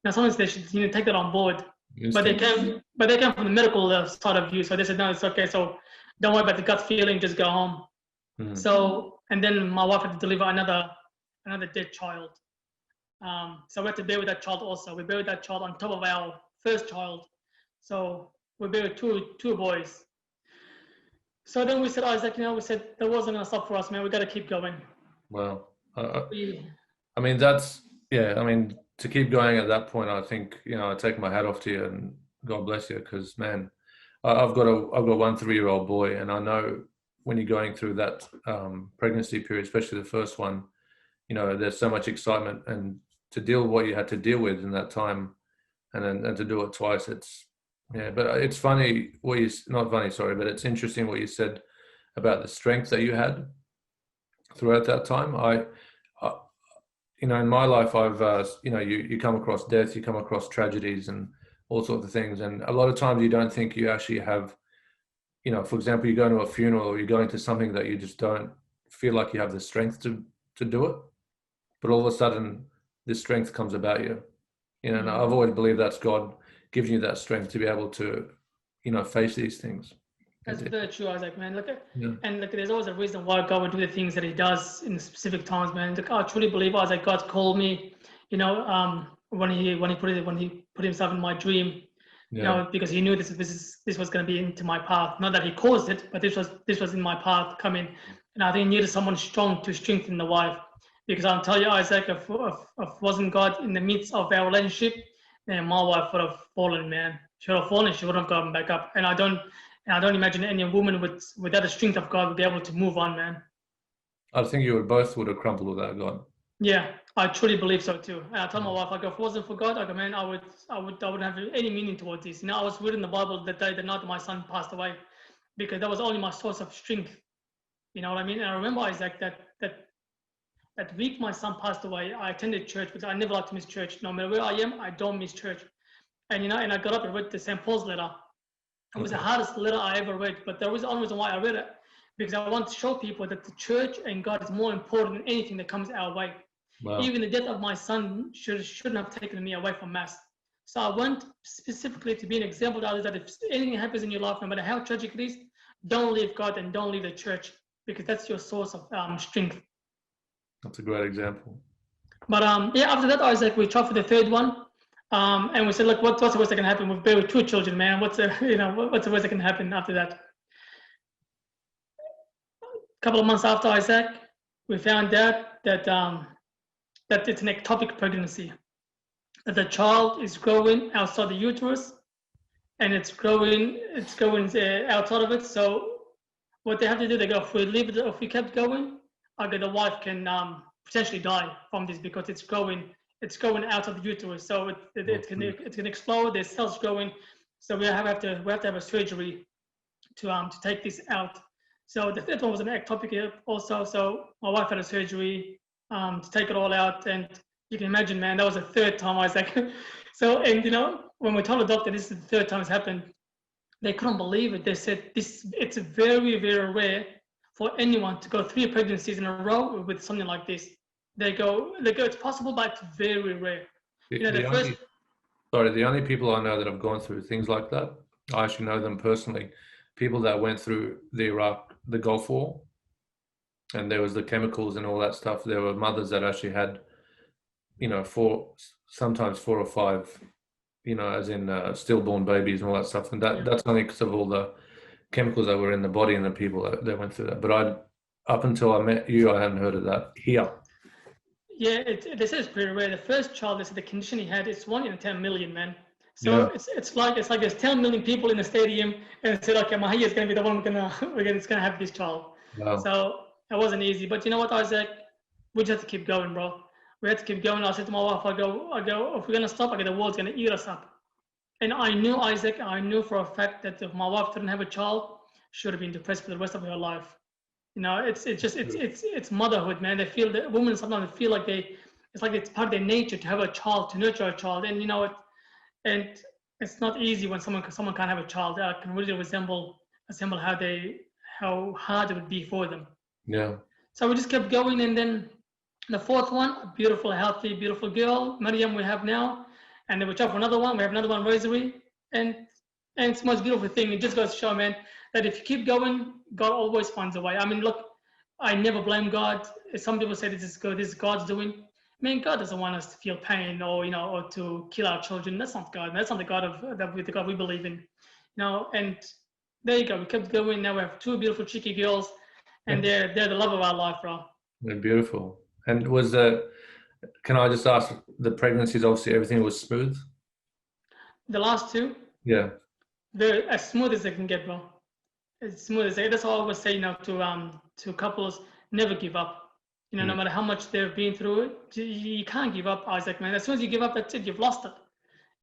Now sometimes they should take that on board. But they came from the medical side of view, so they said, no, it's okay. So don't worry about the gut feeling, just go home. So, and then my wife had to deliver another dead child. So we had to bear with that child also. We buried that child on top of our first child. So we buried two boys. So then we said, Isaac, we said that wasn't gonna stop for us, man. We got to keep going. Well, I mean, to keep going at that point, I think, I take my hat off to you, and God bless you, because, man, I've got 1 3-year-old boy, and I know when you're going through that pregnancy period, especially the first one, there's so much excitement, and to deal with what you had to deal with in that time, and to do it twice, but it's funny not funny, sorry, but it's interesting what you said about the strength that you had throughout that time. I in my life, I've you come across death, you come across tragedies and all sorts of things, and a lot of times you don't think you actually have, for example, you go to a funeral or you're going to something that you just don't feel like you have the strength to do it, but all of a sudden this strength comes about you. And I've always believed that's God gives you that strength to be able to, face these things. That's very true, Isaac, man. There's always a reason why God would do the things that He does in specific times, man. I truly believe, Isaac, God called me, when He put Himself in my dream, because He knew this was going to be into my path. Not that He caused it, but this was in my path coming, and I think He needed someone strong to strengthen the wife. Because I'll tell you, Isaac, if wasn't God in the midst of our relationship, then my wife would have fallen, man. She would have fallen. She wouldn't have gotten back up. And I don't imagine any woman without the strength of God would be able to move on, man. I think you both would have crumbled without God. Yeah, I truly believe so too. And I tell my wife, if it wasn't for God, man, I wouldn't have any meaning towards this. I was reading the Bible the night my son passed away, because that was only my source of strength. You know what I mean? And I remember, Isaac, that week my son passed away, I attended church, because I never like to miss church. No matter where I am, I don't miss church. And and I got up and read the St. Paul's letter. It was the hardest letter I ever read, but there was the only reason why I read it, because I want to show people that the church and God is more important than anything that comes our way. Wow. Even the death of my son shouldn't have taken me away from Mass. So I want specifically to be an example to others that if anything happens in your life, no matter how tragic it is, don't leave God and don't leave the church, because that's your source of strength. That's a great example. But after that, Isaac, we tried for the third one, and we said, look, what's the worst that can happen? We've buried 2 children, man. What's the worst that can happen after that? A couple of months after, Isaac, we found out that it's an ectopic pregnancy. that the child is growing outside the uterus, and it's growing outside of it. So what they have to do, they go, if we leave it, if we kept going, okay, the wife can potentially die from this because it's growing out of the uterus. So it can explode. There's cells growing. So we have to have a surgery to take this out. So the third one was an ectopic also. So my wife had a surgery to take it all out, and you can imagine, man, that was the third time I was like, so, and when we told the doctor this is the third time it's happened, they couldn't believe it. They said it's very, very rare for anyone to go 3 pregnancies in a row with something like this. They go, it's possible, but it's very rare. The only people I know that have gone through things like that, I actually know them personally, people that went through the Gulf War, and there was the chemicals and all that stuff. There were mothers that actually had, sometimes 4 or 5, as in stillborn babies and all that stuff. And that's only because of all the chemicals that were in the body and the people that went through that. But up until I met you, I hadn't heard of that here. Yeah, they say it's pretty rare. The first child, they said the condition he had, it's 1 in 10 million, man. So it's like there's 10 million people in the stadium, and they said, okay, Mahir is going to be the one it's going to have this child. Wow. So it wasn't easy. But you know what, Isaac? We just have to keep going, bro. We had to keep going. I said to my wife, I go, if we're going to stop, the world's going to eat us up. And I knew, Isaac, for a fact that if my wife didn't have a child, she would have been depressed for the rest of her life. It's motherhood, man. They feel that women sometimes feel like it's like it's part of their nature to have a child, to nurture a child. And and it's not easy when someone can't have a child. That can really resemble how hard it would be for them. Yeah. So we just kept going, and then the fourth one, a beautiful, healthy, beautiful girl, Maryam, we have now, and then we try for another one. We have another one, Rosary, and it's the most beautiful thing. It just goes to show, man, that if you keep going, God always finds a way. I mean, look, I never blame God. Some people say this is God's doing. I mean, God doesn't want us to feel pain or to kill our children. That's not God. That's not the God the God we believe in. And there you go. We kept going. Now we have 2 beautiful, cheeky girls, and they're the love of our life, bro. They're beautiful. And can I just ask, the pregnancies, obviously everything was smooth? The last 2? Yeah. They're as smooth as they can get, bro. As smooth as that's all I always say, to couples, never give up. No matter how much they've been through it, you can't give up, Isaac, man. As soon as you give up, that's it. You've lost it.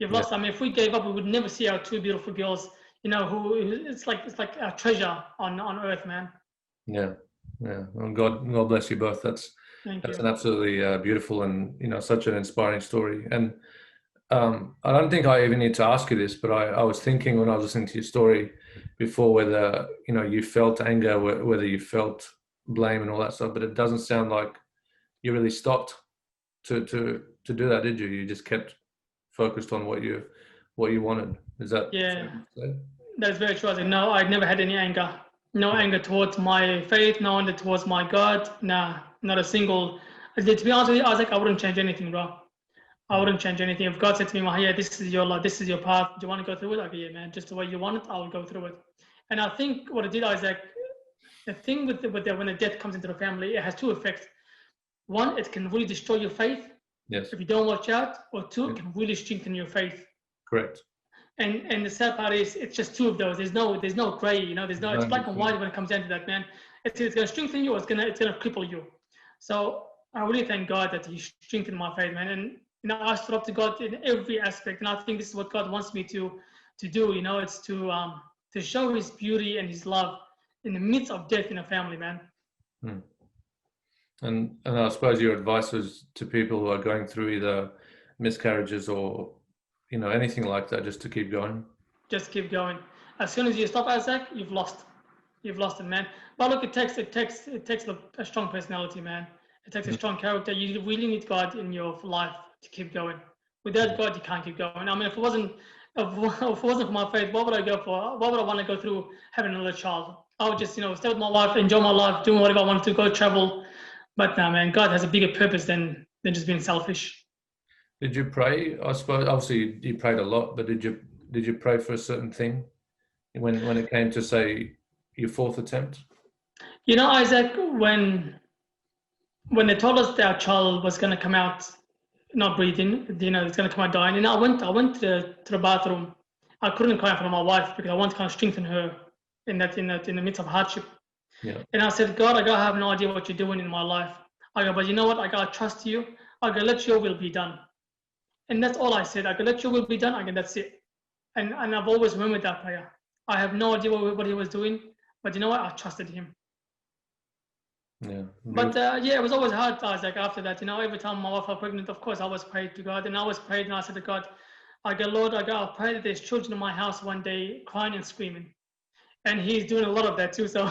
You've lost. I mean, if we gave up, we would never see our 2 beautiful girls. Who it's like a treasure on earth, man. Yeah. Well, God bless you both. That's an absolutely beautiful and such an inspiring story. And I don't think I even need to ask you this, but I was thinking when I was listening to your story before whether you felt anger, whether you felt blame and all that stuff, but it doesn't sound like you really stopped to do that, did you? You just kept focused on what you wanted. Is that? Yeah, that's very true. No, I never had any anger. No anger towards my faith, no anger towards my God. Nah, not a single. To be honest with you, Isaac, I wouldn't change anything, bro. I wouldn't change anything. If God said to me, Mahir, this is your life, this is your path, do you want to go through it? Okay, yeah, man, just the way you want it, I will go through it. And I think what it did, Isaac, the thing with when a death comes into the family, it has 2 effects. 1, it can really destroy your faith. Yes. If you don't watch out, or 2, it can really strengthen your faith. Correct. And the sad part is, it's just 2 of those. There's no gray. It's black and white when it comes down to that, man. It's going to strengthen you, or it's going to cripple you. So I really thank God that He strengthened my faith, man. And I stood up to God in every aspect, and I think this is what God wants me to do. It's to show His beauty and His love in the midst of death in a family, man. And I suppose your advice was to people who are going through either miscarriages or anything like that, just to keep going. Just keep going. As soon as you stop, Isaac, you've lost it, man. But look, it takes a strong personality, man. It takes a strong character. You really need God in your life to keep going. Without God, you can't keep going. I mean, if it wasn't for my faith, what would I go for? What would I want to go through having another child? I would just, stay with my wife, enjoy my life, doing whatever I wanted to, go travel. But no, man, God has a bigger purpose than just being selfish. Did you pray? I suppose obviously you prayed a lot, but did you pray for a certain thing when it came to, say, your 4th attempt? Isaac, when they told us that our child was going to come out not breathing. It's gonna come out dying. And I went to the bathroom. I couldn't cry for my wife because I want to kind of strengthen her in the midst of hardship. Yeah. And I said, God, I have no idea what you're doing in my life. I go, but you know what? I gotta trust you. I go, let your will be done. And that's all I said. I go, let your will be done. I go, that's it. And I've always remembered that prayer. I have no idea what he was doing, but you know what? I trusted him. Yeah. But Beautiful. yeah, it was always hard, Isaac, after that. Every time my wife was pregnant, of course, I was prayed to God. And I was prayed and I said to God, I go, Lord, I pray that there's children in my house one day crying and screaming. And he's doing a lot of that too. So,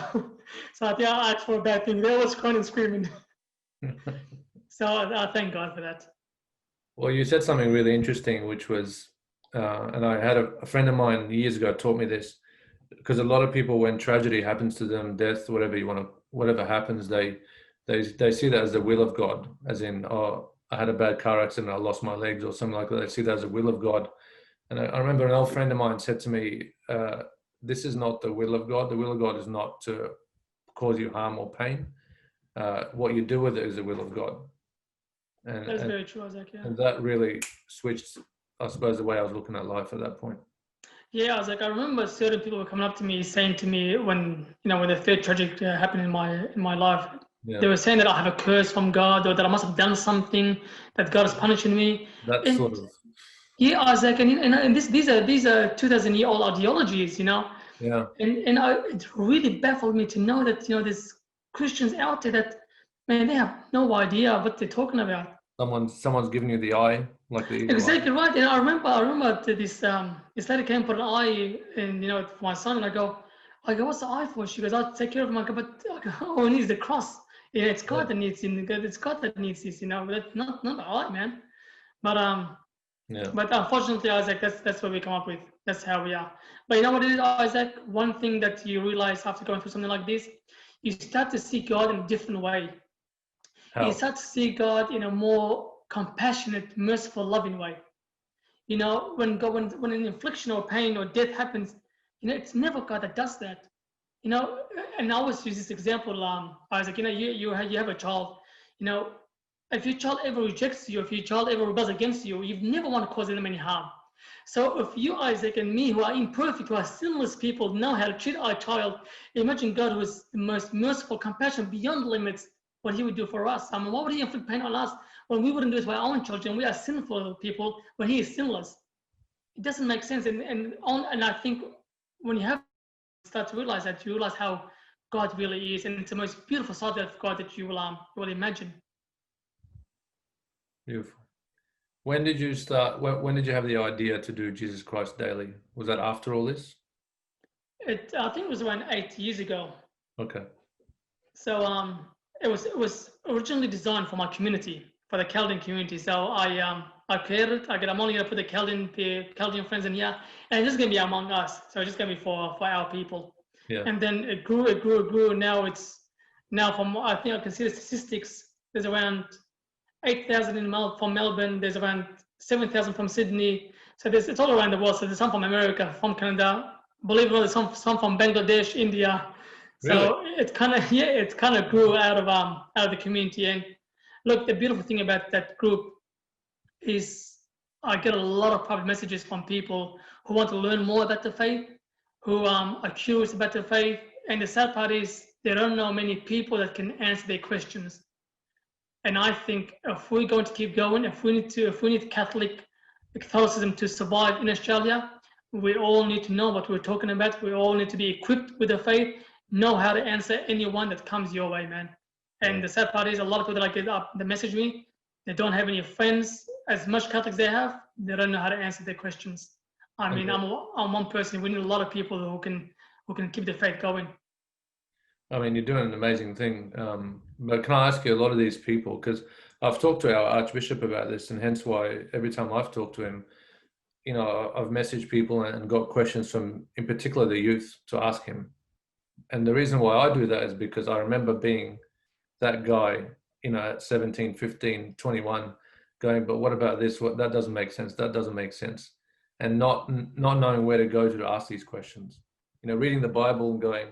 so I think I asked for a bad thing. They was crying and screaming. So I thank God for that. Well, you said something really interesting, which was, and I had a friend of mine years ago taught me this, because a lot of people, when tragedy happens to them, death, whatever you want to, whatever happens, they see that as the will of God, as in, oh, I had a bad car accident, I lost my legs or something like that. They see that as the will of God. And I remember an old friend of mine said to me, this is not the will of God. The will of God is not to cause you harm or pain. What you do with it is the will of God. That's very true, Isaac. Yeah. And that really switched, I suppose, the way I was looking at life at that point. Yeah, I remember certain people were coming up to me saying to me when the third tragic happened in my life, Yeah. they were saying that I have a curse from God or that I must have done something that God is punishing me. That And sort of, yeah, Isaac, and these are 2,000-year-old ideologies, yeah. it really baffled me to know that there's Christians out there that, man, they have no idea what they're talking about. Someone's giving you the eye, like the evil eye. Exactly right. And I remember this lady came put an eye in for my son, and I go, what's the eye for? She goes, I'll take care of him. I go, but all he needs is the cross. Yeah, it's God Yeah. that needs it's God that needs this, but not the eye, man. But Yeah. but unfortunately, Isaac, that's what we come up with. That's how we are. But you know what it is, Isaac? One thing that you realize after going through something like this, you start to see God in a different way. You How? start to see God in a more compassionate, merciful, loving way. When an infliction or pain or death happens, it's never God that does that. And I always use this example, Isaac. You have a child. If your child ever rejects you, if your child ever rebels against you, you never want to cause them any harm. So if you, Isaac, and me, who are imperfect, who are sinless people, know how to treat our child, imagine God, who is the most merciful, compassionate, beyond limits, what he would do for us. I mean, why would he inflict pain on us when we wouldn't do it to our own children? We are sinful people when he is sinless. It doesn't make sense. And I think when you start to realize that, you realize how God really is, and it's the most beautiful side of God that you will imagine. Beautiful. When did you start? When did you have the idea to do Jesus Christ Daily? Was that after all this? I think it was around 8 years ago. Okay. So it was originally designed for my community, for the Chaldean community. So I created. I'm only gonna put the Chaldean friends in here, and it's just gonna be among us. So it's just gonna be for our people. Yeah. And then it grew. Now from I think I can see the statistics. There's around 8,000 from Melbourne. There's around 7,000 from Sydney. So it's all around the world. So there's some from America, from Canada. Believe it or not, there's some from Bangladesh, India. So Really? it kind of grew out of the community. And look, the beautiful thing about that group is I get a lot of private messages from people who want to learn more about the faith, who are curious about the faith. And the sad part is there don't know many people that can answer their questions. And I think if we're going to keep going, if we need Catholicism to survive in Australia, we all need to know what we're talking about. We all need to be equipped with the faith, know how to answer anyone that comes your way, man. And the sad part is a lot of people that I get up, they message me, they don't have any friends. As much Catholics they have, they don't know how to answer their questions. I mean, I'm one person. We need a lot of people who can keep the faith going. I mean, you're doing an amazing thing. But can I ask you, a lot of these people, because I've talked to our Archbishop about this, and hence why every time I've talked to him, I've messaged people and got questions from, in particular, the youth to ask him. And the reason why I do that is because I remember being that guy, at 17, 15, 21, going, but what about this? That doesn't make sense. That doesn't make sense. And not knowing where to go to ask these questions. Reading the Bible and going,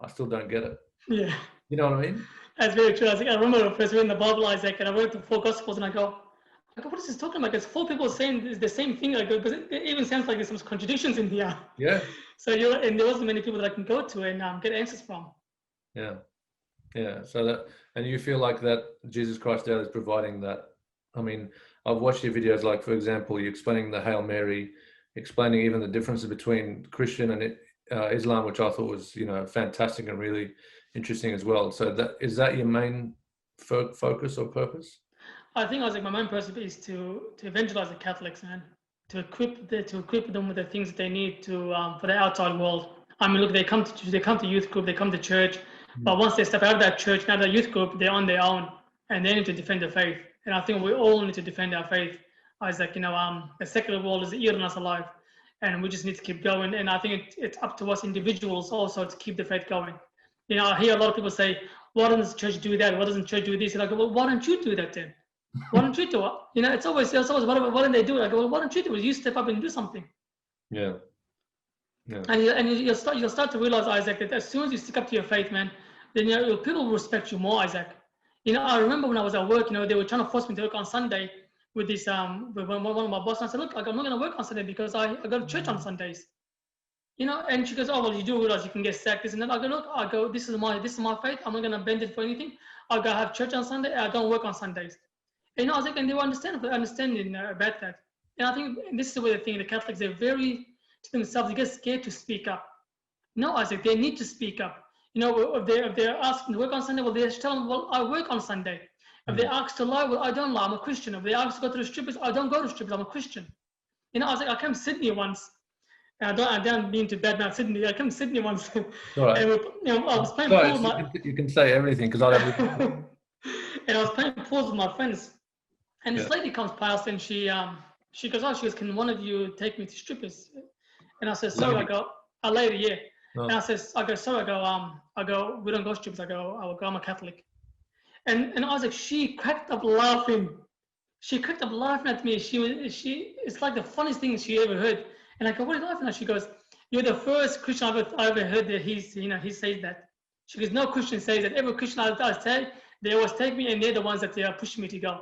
I still don't get it. Yeah. You know what I mean? That's very true. I remember first reading the Bible, Isaac, and I read the four Gospels, and I go, Like, what is this talking about? There's four people saying the same thing. Like, because it even sounds like there's some contradictions in here. Yeah, So and there wasn't many people that I can go to and get answers from. yeah, yeah. So that, and you feel like that Jesus Christ out is providing that. I mean, I've watched your videos, like for example, you explaining the Hail Mary, explaining even the differences between Christian and Islam, which I thought was, fantastic and really interesting as well. So that is that your main focus or purpose? I think I was like my main purpose is to evangelize the Catholics, man, to equip them with the things that they need to for the outside world. I mean, look, they come to youth group, they come to church, but once they step out of that church, now the youth group, they're on their own, and they need to defend their faith. And I think we all need to defend our faith. As like the secular world is eating us alive, and we just need to keep going. And I think it's up to us individuals also to keep the faith going. I hear a lot of people say, "Why doesn't the church do that? Why doesn't the church do this?" And I go, "Well, why don't you do that then? Why don't you do it?" It's always why don't they do it? I go, "Well, why don't you do it? You step up and do something." Yeah, yeah, And you'll start to realize, Isaac, that as soon as you stick up to your faith, man, then people will respect you more, Isaac. I remember when I was at work, they were trying to force me to work on Sunday with this with one of my bosses. I said, "Look, like, I'm not going to work on Sunday because I go to church on Sundays." And she goes, "Oh, well, you do realize you can get sacked, this and that." I go, "Look, this is my faith. I'm not going to bend it for anything. I go have church on Sunday. I don't work on Sundays." I was like, and they were understanding about that. And I think this is the way the thing, the Catholics, they're very to themselves, they get scared to speak up. No, I said, they need to speak up. If they're asked to work on Sunday, well, they just tell them, "Well, I work on Sunday." If they're asked to lie, "Well, I don't lie, I'm a Christian." If they're asked to go to the strippers, "I don't go to strippers, I'm a Christian." I was like, I came to Sydney once, and I don't mean to badmouth Sydney. I came to Sydney once, all right. and I was playing Sorry, pool with my, you can say everything because I don't. and I was playing pool with my friends. And Yeah. this lady comes past and she goes, "Can one of you take me to strippers?" And I said, "Sorry." I Lady. go, "A lady, yeah." And No. I go, "Sorry." I go, "We don't go strippers." I'm a Catholic. And I was like, she cracked up laughing. She cracked up laughing at me. It's like the funniest thing she ever heard. And I go, "What are you laughing at?" She goes, "You're the first Christian I ever heard that he says that." She goes, "No Christian says that. Every Christian I say, they always take me and they're the ones that they are pushing me to go."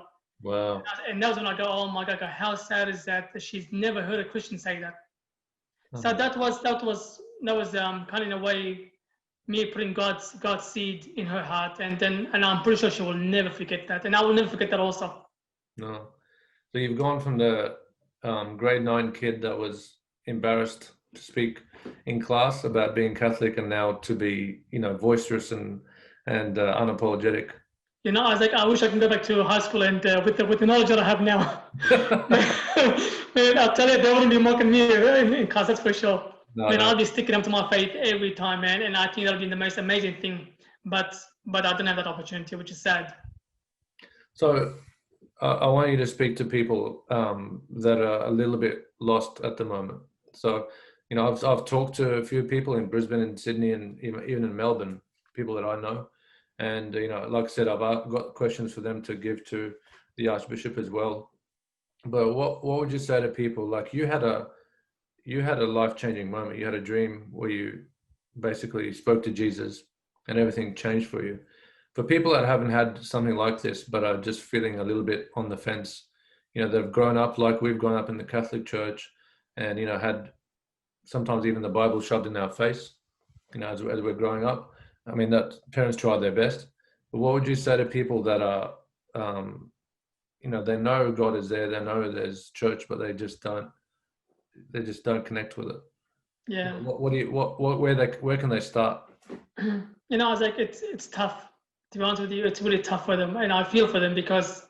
Wow. And that was when I go, "Oh my God, how sad is that she's never heard a Christian say that." So Oh. that was kind of in a way me putting God's seed in her heart, and I'm pretty sure she will never forget that, and I will never forget that also. No. So you've gone from the grade 9 kid that was embarrassed to speak in class about being Catholic, and now to be, boisterous and unapologetic. I was like, I wish I can go back to high school and with the knowledge that I have now, man, I'll tell you, they wouldn't be mocking me in class, that's for sure. No, Man, no. I'll be sticking up to my faith every time, man, and I think that'll be the most amazing thing. But I don't have that opportunity, which is sad. So I want you to speak to people that are a little bit lost at the moment. So, I've talked to a few people in Brisbane and Sydney and even in Melbourne, people that I know. And, like I said, I've got questions for them to give to the Archbishop as well. But what would you say to people? Like you had a life-changing moment. You had a dream where you basically spoke to Jesus and everything changed for you. For people that haven't had something like this, but are just feeling a little bit on the fence, they've grown up like we've grown up in the Catholic Church and, had sometimes even the Bible shoved in our face, as we're growing up. I mean, that parents try their best. But what would you say to people that are, they know God is there, they know there's church, but they just don't connect with it. Yeah. Where can they start? I was like, it's tough. To be honest with you, it's really tough for them, and I feel for them because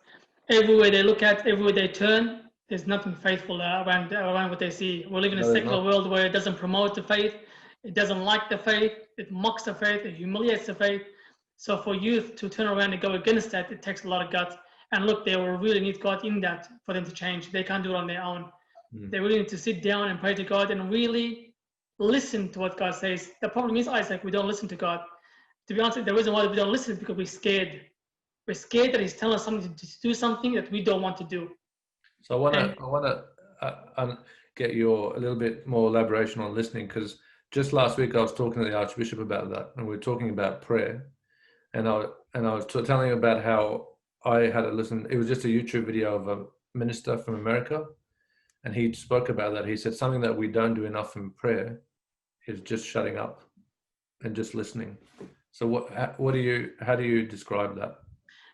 everywhere they look at, everywhere they turn, there's nothing faithful around what they see. We live in a No, there's secular not. world where it doesn't promote the faith, it doesn't like the faith, it mocks the faith, it humiliates the faith. So for youth to turn around and go against that, it takes a lot of guts. And look, they will really need God in that for them to change. They can't do it on their own. They really need to sit down and pray to God and really listen to what God says. The problem is, Isaac, we don't listen to God. To be honest, the reason why we don't listen is because we're scared. We're scared that He's telling us something to do something that we don't want to do. So I And want to get your a little bit more elaboration on listening, because just last week I was talking to the Archbishop about that, and we were talking about prayer, and I was telling him about how I had to listen. It was just a YouTube video of minister from America, and he spoke about that. He said something that we don't do enough in prayer is just shutting up and just listening. So how do you describe that?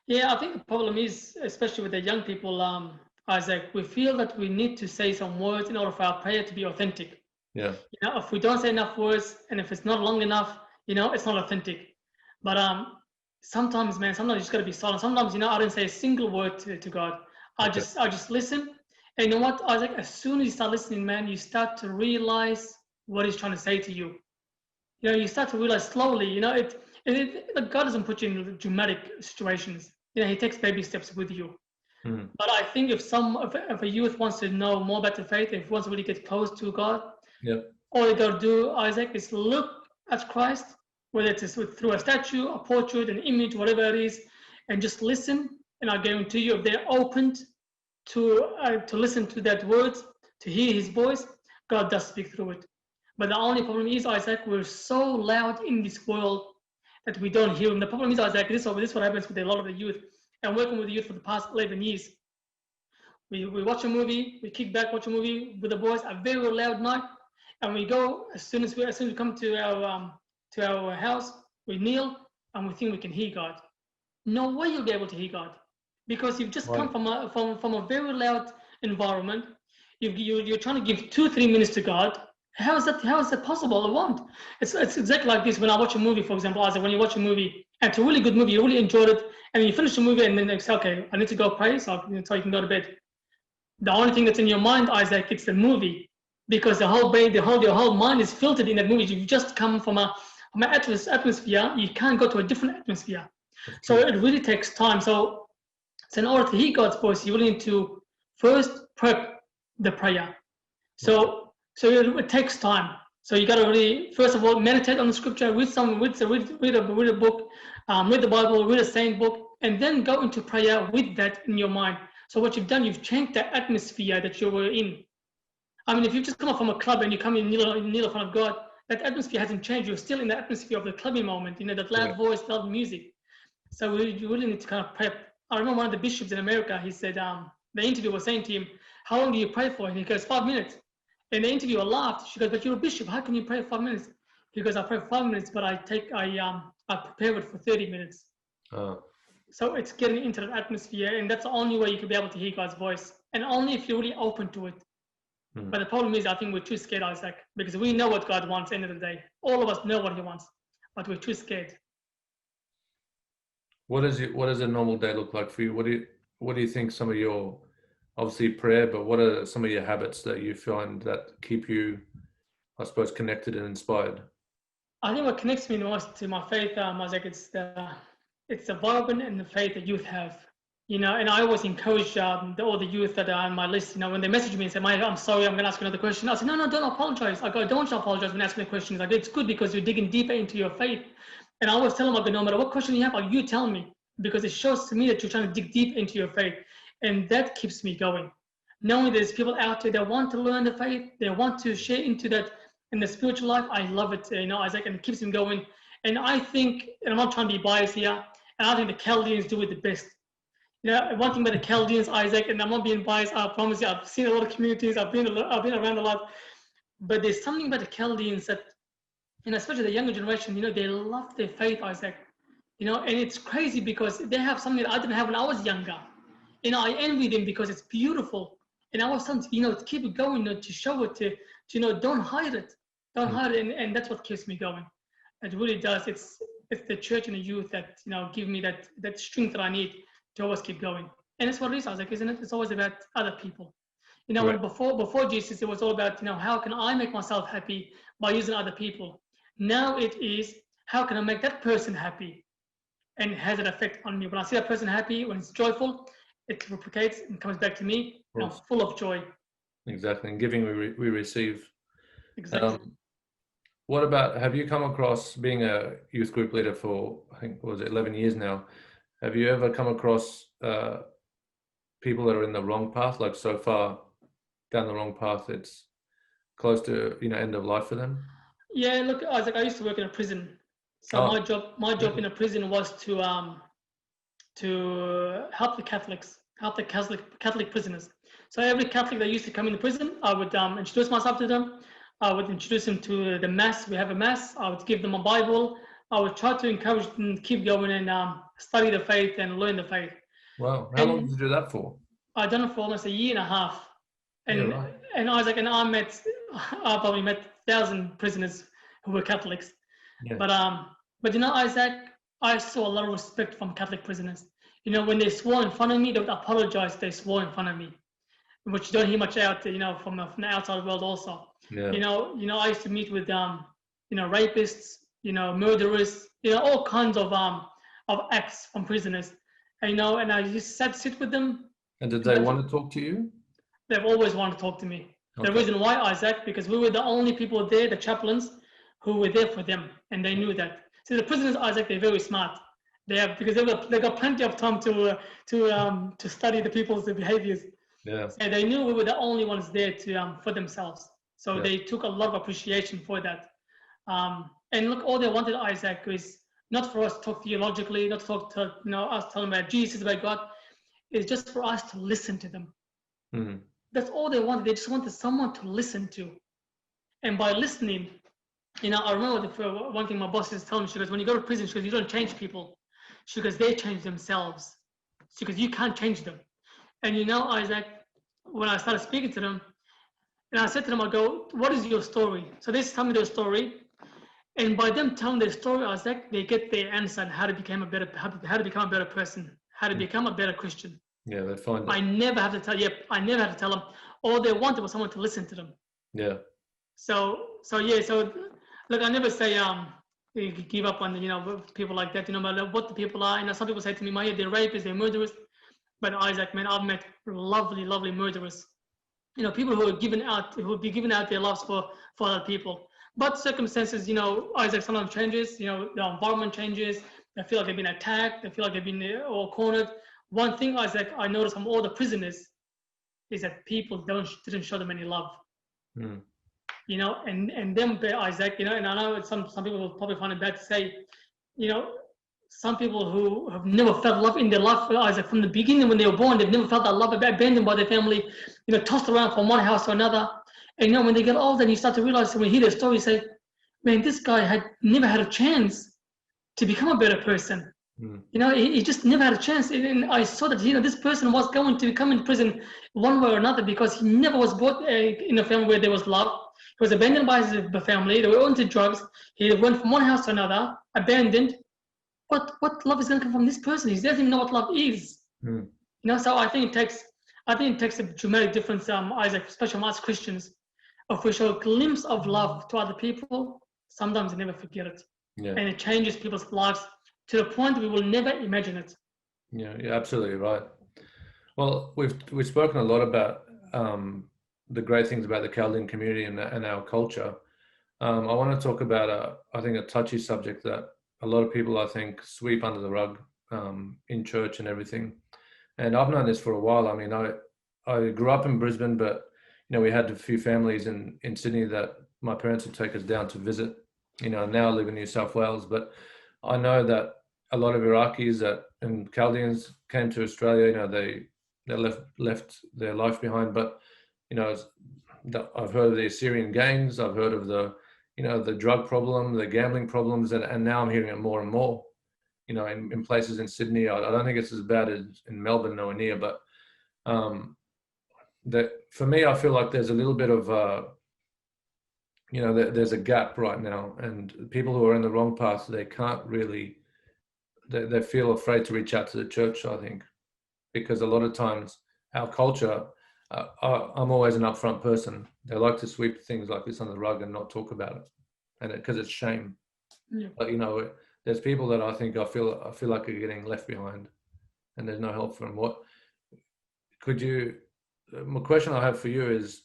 Yeah, I think the problem is, especially with the young people, Isaac, we feel that we need to say some words in order for our prayer to be authentic. Yeah. If we don't say enough words and if it's not long enough, it's not authentic. But sometimes, man, sometimes you just gotta be silent. Sometimes, I don't say a single word to God. I just listen. And you know what, Isaac? As soon as you start listening, man, you start to realize what He's trying to say to you. You start to realize slowly. God doesn't put you in dramatic situations. He takes baby steps with you. Mm. But I think if a youth wants to know more about the faith, if he wants to really get close to God, Yeah. all you got to do, Isaac, is look at Christ, whether it's through a statue, a portrait, an image, whatever it is, and just listen. And I guarantee you, if they're opened to listen to that word, to hear His voice, God does speak through it. But the only problem is, Isaac, we're so loud in this world that we don't hear Him. The problem is, Isaac, this is what happens with a lot of the youth. I'm working with the youth for the past 11 years. We watch a movie, we kick back, watch a movie with the boys, a very loud night, and we go as soon as we come to our house, we kneel and we think we can hear God. No way you'll be able to hear God, because you've just come from a very loud environment. You're trying to give 2-3 minutes to God. How is that possible? I won't. It's exactly like this. When I watch a movie, for example, Isaac, when you watch a movie and it's a really good movie, you really enjoyed it, and you finish the movie and then you say, okay, I need to go pray, so you can go to bed. The only thing that's in your mind, Isaac, it's the movie, because your whole mind is filtered in that movie. You've just come from an atmosphere. You can't go to a different atmosphere. So it really takes time. So in order to hear God's voice, you really need to first prep the prayer. So it takes time. So you got to really, first of all, meditate on the scripture, read a book, read the Bible, read a saint book, and then go into prayer with that in your mind. So what you've done, you've changed the atmosphere that you were in. I mean, if you just come up from a club and you come in kneel in front of God, that atmosphere hasn't changed. You're still in the atmosphere of the clubbing moment, that loud voice, loud music. So you really need to kind of prep. I remember one of the bishops in America, he said, the interviewer was saying to him, how long do you pray for? And he goes, 5 minutes. And the interviewer laughed. She goes, but you're a bishop. How can you pray for 5 minutes? He goes, I pray for 5 minutes, but I prepare it for 30 minutes. So it's getting into that atmosphere, and that's the only way you can be able to hear God's voice, and only if you're really open to it. But the problem is, I think we're too scared, Isaac, because we know what God wants at the end of the day. All of us know what He wants, but we're too scared. What does a normal day look like for you? What do you think some of your, obviously prayer, but what are some of your habits that you find that keep you, I suppose, connected and inspired? I think what connects me most to my faith, Isaac, it's the vibrant and the faith that youth have. And I always encourage all the youth that are on my list, when they message me and say, Mahir, I'm sorry, I'm going to ask you another question. I say, no, don't apologize. I go, don't apologize when asking me questions. Like, it's good because you're digging deeper into your faith. And I always tell them, I go, no matter what question you have, you tell me, because it shows to me that you're trying to dig deep into your faith. And that keeps me going. Knowing there's people out there that want to learn the faith, they want to share into that in the spiritual life, I love it, Isaac, and it keeps me going. And I think, and I'm not trying to be biased here, and I think the Chaldeans do it the best. One thing about the Chaldeans, Isaac, and I'm not being biased, I promise you, I've seen a lot of communities, I've been around a lot, but there's something about the Chaldeans that, especially the younger generation, they love their faith, Isaac. And it's crazy because they have something that I didn't have when I was younger. I envy them because it's beautiful. And I was telling to keep it going, to show it, to don't hide it. Don't hide it, and that's what keeps me going. It really does. It's the church and the youth that, give me that strength that I need to always keep going. And that's what it is, Isaac, isn't it? It's always about other people. Right. When before Jesus, it was all about, how can I make myself happy by using other people? Now it is, how can I make that person happy? And it has an effect on me. When I see that person happy, when it's joyful, it replicates and comes back to me, full of joy. Exactly. And giving, we receive. Exactly. What about, have you come across, being a youth group leader for, I think, 11 years now, have you ever come across people that are in the wrong path, like so far down the wrong path, it's close to, end of life for them? Yeah, look, Isaac, I used to work in a prison. So my job in a prison was to help the Catholics. help the Catholic prisoners. So every Catholic that used to come into prison, I would introduce myself to them. I would introduce them to the mass. We have a mass. I would give them a Bible. I would try to encourage them to keep going and study the faith and learn the faith. Wow. How long And did you do that for? I've done it for almost a year and a half. Yeah, And right. and Isaac and I probably met 1,000 prisoners who were Catholics. Yeah. But Isaac, I saw a lot of respect from Catholic prisoners. When they swore in front of me, they would apologize. They swore in front of me, which you don't hear much out, from the outside world also. Yeah. I used to meet with rapists, murderers, all kinds of acts from prisoners, and I just sit with them. And did they want to talk to you? They've always wanted to talk to me. Okay. The reason why, Isaac, because we were the only people there, the chaplains, who were there for them, and they knew that. See, the prisoners, Isaac, they're very smart. Because they got plenty of time to study the people's behaviors. Yeah. And they knew we were the only ones there for themselves. So Yeah. they took a lot of appreciation for that. And look, all they wanted, Isaac, is not for us to talk theologically, not to talk to us telling about Jesus, about God. It's just for us to listen to them. Mm-hmm. That's all they wanted. They just wanted someone to listen to. And by listening, I remember one thing my boss is telling me. She goes, when you go to prison, she goes, you don't change people. She goes, they change themselves. She goes, you can't change them. And Isaac, when I started speaking to them, and I said to them, I go, what is your story? So they tell me their story. And by them telling their story, Isaac, they get their answer on how to become a better person, how to become a better Christian. Yeah, they find it. I never have to tell them. All they wanted was someone to listen to them. Yeah. So look, I never say you give up on people like that. No matter what the people are. Some people say to me, Mahir, they're rapists, they're murderers. But Isaac, man, I've met lovely, lovely murderers. People who would be giving out their lives for other people. But circumstances, Isaac, sometimes changes. The environment changes. They feel like they've been attacked. They feel like they've been all cornered. One thing, Isaac, I noticed from all the prisoners is that people didn't show them any love. Mm. And them, Isaac, and I know some people will probably find it bad to say, some people who have never felt love in their life, Isaac, from the beginning when they were born, they've never felt that love, abandoned by their family, tossed around from one house to another. And when they get older and you start to realize, when you hear their story, you say, man, this guy had never had a chance to become a better person. Mm. He just never had a chance. And I saw that, this person was going to come in prison one way or another because he never was brought in a family where there was love. He was abandoned by his family. They were into drugs. He went from one house to another, abandoned. What love is going to come from this person? He doesn't even know what love is. Mm. So I think it takes a dramatic difference, Isaac, especially among us Christians. If we show a glimpse of love to other people, sometimes they never forget it. Yeah. And it changes people's lives to the point we will never imagine it. Yeah, you're absolutely right. Well, we've spoken a lot about the great things about the Chaldean community and our culture. I want to talk about I think a touchy subject that a lot of people, I think, sweep under the rug in church and everything. And I've known this for a while. I mean, I grew up in Brisbane, but we had a few families in Sydney that my parents would take us down to visit. Now I live in New South Wales, but I know that a lot of Iraqis and Chaldeans came to Australia. They left their life behind. But I've heard of the Assyrian gangs. I've heard of the drug problem, the gambling problems, and now I'm hearing it more and more. In places in Sydney. I don't think it's as bad as in Melbourne, nowhere near. But that for me, I feel like there's a little bit of there's a gap right now, and people who are in the wrong path, they can't really. They feel afraid to reach out to the church, I think, because a lot of times our culture, I'm always an upfront person. They like to sweep things like this under the rug and not talk about it, and because it's shame. Yeah. But there's people that I think I feel like are getting left behind, and there's no help for them. My question I have for you is,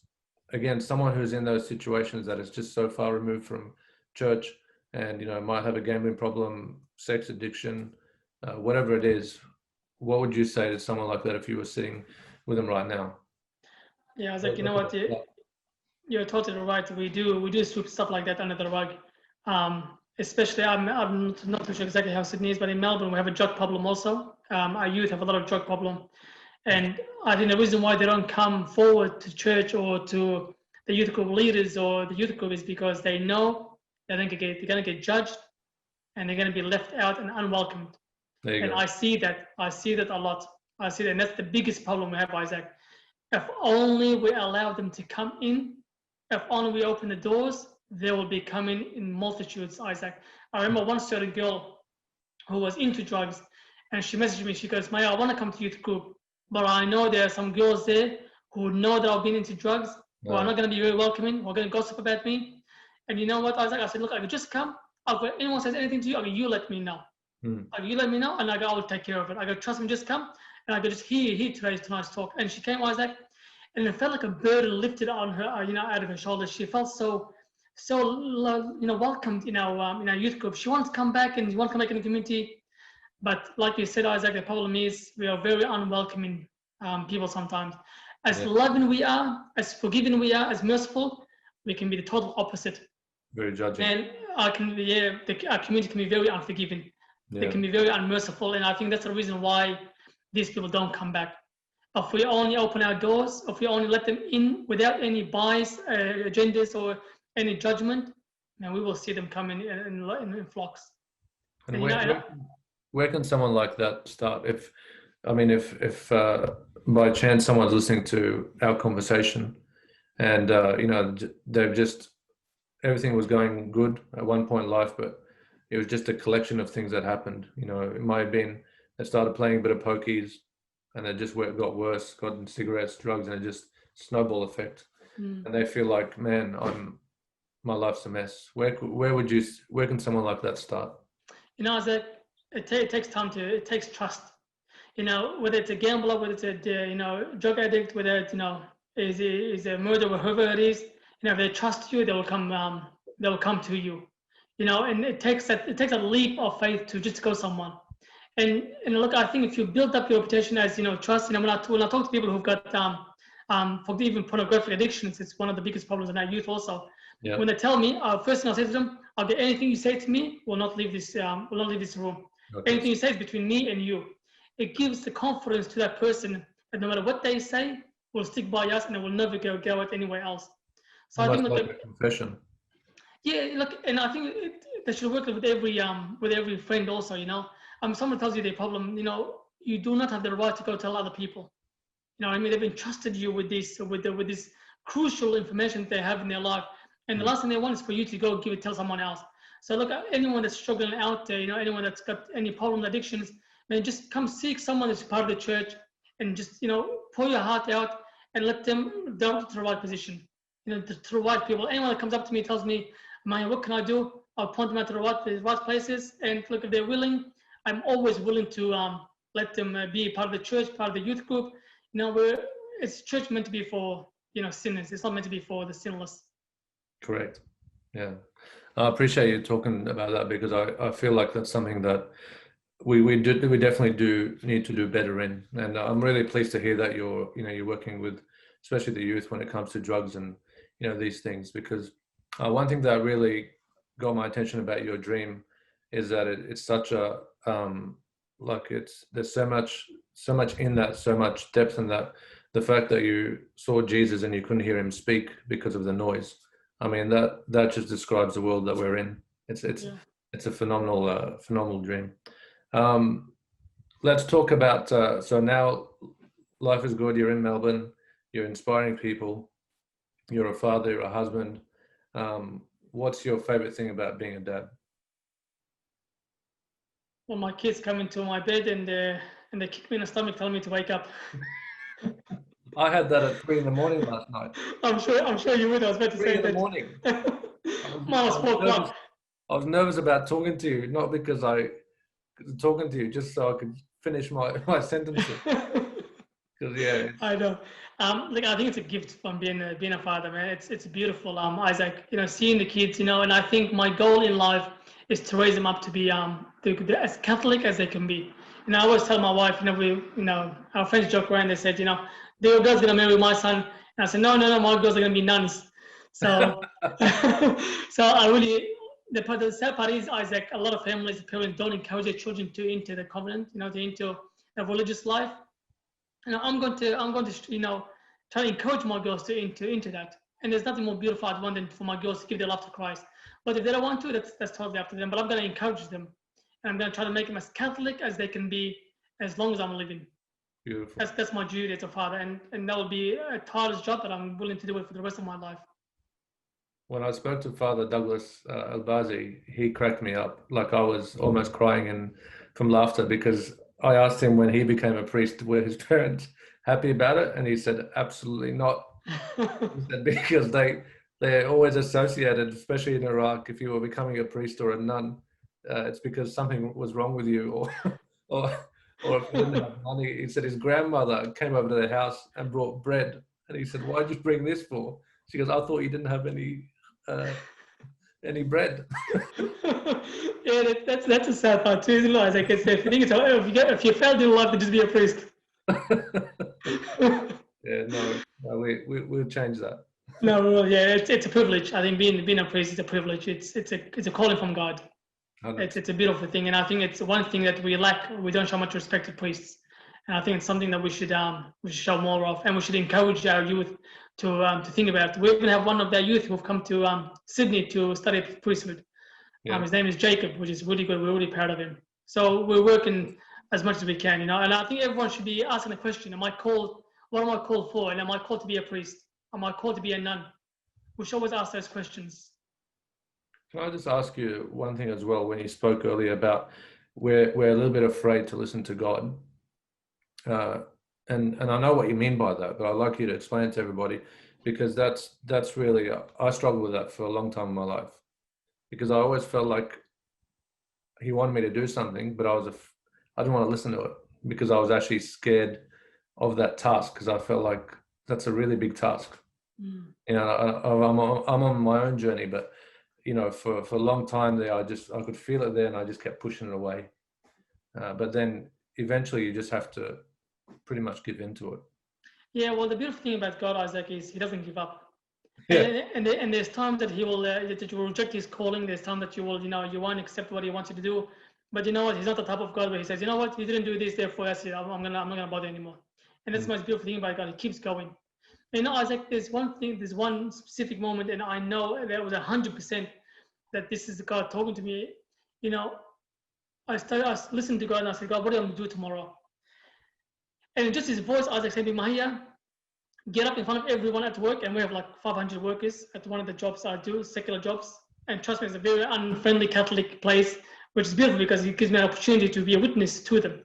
again, someone who's in those situations that is just so far removed from church, and might have a gambling problem, sex addiction, whatever it is. What would you say to someone like that if you were sitting with them right now? Yeah, I was like, what? You're totally right. We do sweep stuff like that under the rug. Especially, I'm not too sure exactly how Sydney is, but in Melbourne we have a drug problem also. Our youth have a lot of drug problem, And I think the reason why they don't come forward to church or to the youth group leaders or the youth group is because they know they're going to get judged and they're going to be left out and unwelcomed. There you And go. I see that. I see that a lot. I see that. And that's the biggest problem we have, Isaac. If only we allow them to come in, if only we open the doors, they will be coming in multitudes, Isaac. I remember one certain girl who was into drugs, and she messaged me. She goes, Maya, I want to come to youth group, but I know there are some girls there who know that I've been into drugs, who are not going to be very welcoming, who are going to gossip about me. And you know what, Isaac? I said, look, I could just come. If anyone says anything to you, I go, you let me know. You let me know, and I go, I will take care of it. I go, trust me, just come. And I go, just hear tonight's talk. And she came, Isaac, and it felt like a burden lifted on her, out of her shoulders. She felt so welcomed in our youth group. She wants to come back and wants to come back in the community. But like you said, Isaac, the problem is we are very unwelcoming people sometimes. As loving we are, as forgiving we are, as merciful, we can be the total opposite. Very judging. And our community can be very unforgiving. They can be very unmerciful. And I think that's the reason why these people don't come back. If we only open our doors, if we only let them in without any bias, agendas, or any judgment, then we will see them come in flocks. And where can someone like that start? If by chance someone's listening to our conversation and they've just, everything was going good at one point in life, but it was just a collection of things that happened. It might have been they started playing a bit of pokies and it just got worse, got into cigarettes, drugs, and it just snowball effect. And they feel like, man, my life's a mess. Where can someone like that start? Isaac, it takes time it takes trust. Whether it's a gambler, whether it's a drug addict, whether it's is a murderer, whoever it is, if they trust you, they will come to you. And it takes a leap of faith to just go someone. And look, I think if you build up your reputation as trust, when I talk to people who've got for even pornographic addictions, it's one of the biggest problems in our youth also. Yeah. When they tell me, first thing I'll say to them, I'll get anything you say to me will not leave this room. Okay. Anything you say is between me and you. It gives the confidence to that person that no matter what they say, will stick by us and it will never go out anywhere else. So I think like a confession. Yeah, look, and I think they should work with every friend also. Someone tells you their problem, you do not have the right to go tell other people. They've entrusted you with this crucial information they have in their life, and the last thing they want is for you to go tell someone else. So look, anyone that's struggling out there, anyone that's got any problem, addictions, man, just come seek someone that's part of the church, and just pour your heart out and let them go to the right position, to the right people. Anyone that comes up to me and tells me, "Man, what can I do?" I'll point them out to the right places, and look, if they're willing, I'm always willing to let them be part of the church, part of the youth group. It's church meant to be for sinners. It's not meant to be for the sinless. Correct. Yeah, I appreciate you talking about that, because I feel like that's something that we definitely do need to do better in. And I'm really pleased to hear that you're working with, especially the youth, when it comes to drugs and these things, because one thing that really got my attention about your dream is that it's such a there's so much in that, so much depth in that. The fact that you saw Jesus and you couldn't hear him speak because of the noise. I mean, that just describes the world that we're in. It's a phenomenal dream. Let's talk about, so now life is good. You're in Melbourne, you're inspiring people, you're a father, you're a husband. What's your favorite thing about being a dad? Well, my kids come into my bed and they kick me in the stomach, telling me to wake up. I had that at 3 a.m. last night. I'm sure you would. I was about to say 3 a.m. Mine was 4 o'clock. I was nervous about talking to you, not because talking to you, just so I could finish my sentences. Yeah, I know. Like, I think it's a gift from being a father, man. It's beautiful. Isaac, seeing the kids, and I think my goal in life is to raise them up to be as Catholic as they can be. I always tell my wife, our friends joke around. They said, their girl's gonna marry my son, and I said, no, my girls are gonna be nuns. So, so I really. The sad part is, Isaac, a lot of families, parents don't encourage their children to enter the covenant, to enter a religious life. I'm going to, try to encourage my girls to into that. And there's nothing more beautiful I'd want than for my girls to give their life to Christ. But if they don't want to, that's totally up to them. But I'm going to encourage them, and I'm going to try to make them as Catholic as they can be, as long as I'm living. Beautiful. That's my duty as a father, and that will be a tireless job that I'm willing to do it for the rest of my life. When I spoke to Father Douglas Albazi, he cracked me up. Like I was almost crying from laughter because I asked him when he became a priest, were his parents happy about it? And he said, absolutely not. He said, because they're always associated, especially in Iraq, if you were becoming a priest or a nun, it's because something was wrong with you, or or if you didn't have money. He said his grandmother came over to their house and brought bread, and he said, "Why'd you bring this for?" She goes, "I thought you didn't have any bread." Yeah, that's a sad part too, isn't it? Like I said, if you failed in life, then just be a priest. Yeah, no, we'll change that. No, well, yeah, it's a privilege. I think being a priest is a privilege. It's a calling from God. It's a beautiful thing, and I think it's one thing that we lack. We don't show much respect to priests, and I think it's something that we should show more of, and we should encourage our youth to think about. We even have one of their youth who've come to Sydney to study priesthood. Yeah. His name is Jacob, which is really good. We're really proud of him. So we're working as much as we can, And I think everyone should be asking the question: Am I called? What am I called for? And am I called to be a priest? Am I called to be a nun? We should always ask those questions. Can I just ask you one thing as well? When you spoke earlier about we're a little bit afraid to listen to God, and I know what you mean by that, but I'd like you to explain it to everybody, because that's really I struggled with that for a long time in my life, because I always felt like He wanted me to do something, but I didn't want to listen to it because I was actually scared of that task, because I felt like that's a really big task. I'm on my own journey, but for a long time there, I could feel it there, and I just kept pushing it away. But then eventually, you just have to pretty much give into it. Yeah, well, the beautiful thing about God, Isaac, is He doesn't give up. Yeah. And there's times that He will that you will reject His calling. There's times that you will you won't accept what He wants you to do. But you know what? He's not the type of God where He says, you know what, you didn't do this, therefore that's it. I'm not gonna bother anymore. And that's the most beautiful thing about God. He keeps going. Isaac, there's one specific moment, and I know that was 100% that this is God talking to me. I listened to God, and I said, God, what am I going to do tomorrow? And just His voice, Isaac said, Mahir, get up in front of everyone at work, and we have like 500 workers at one of the jobs I do, secular jobs. And trust me, it's a very unfriendly Catholic place, which is beautiful because it gives me an opportunity to be a witness to them.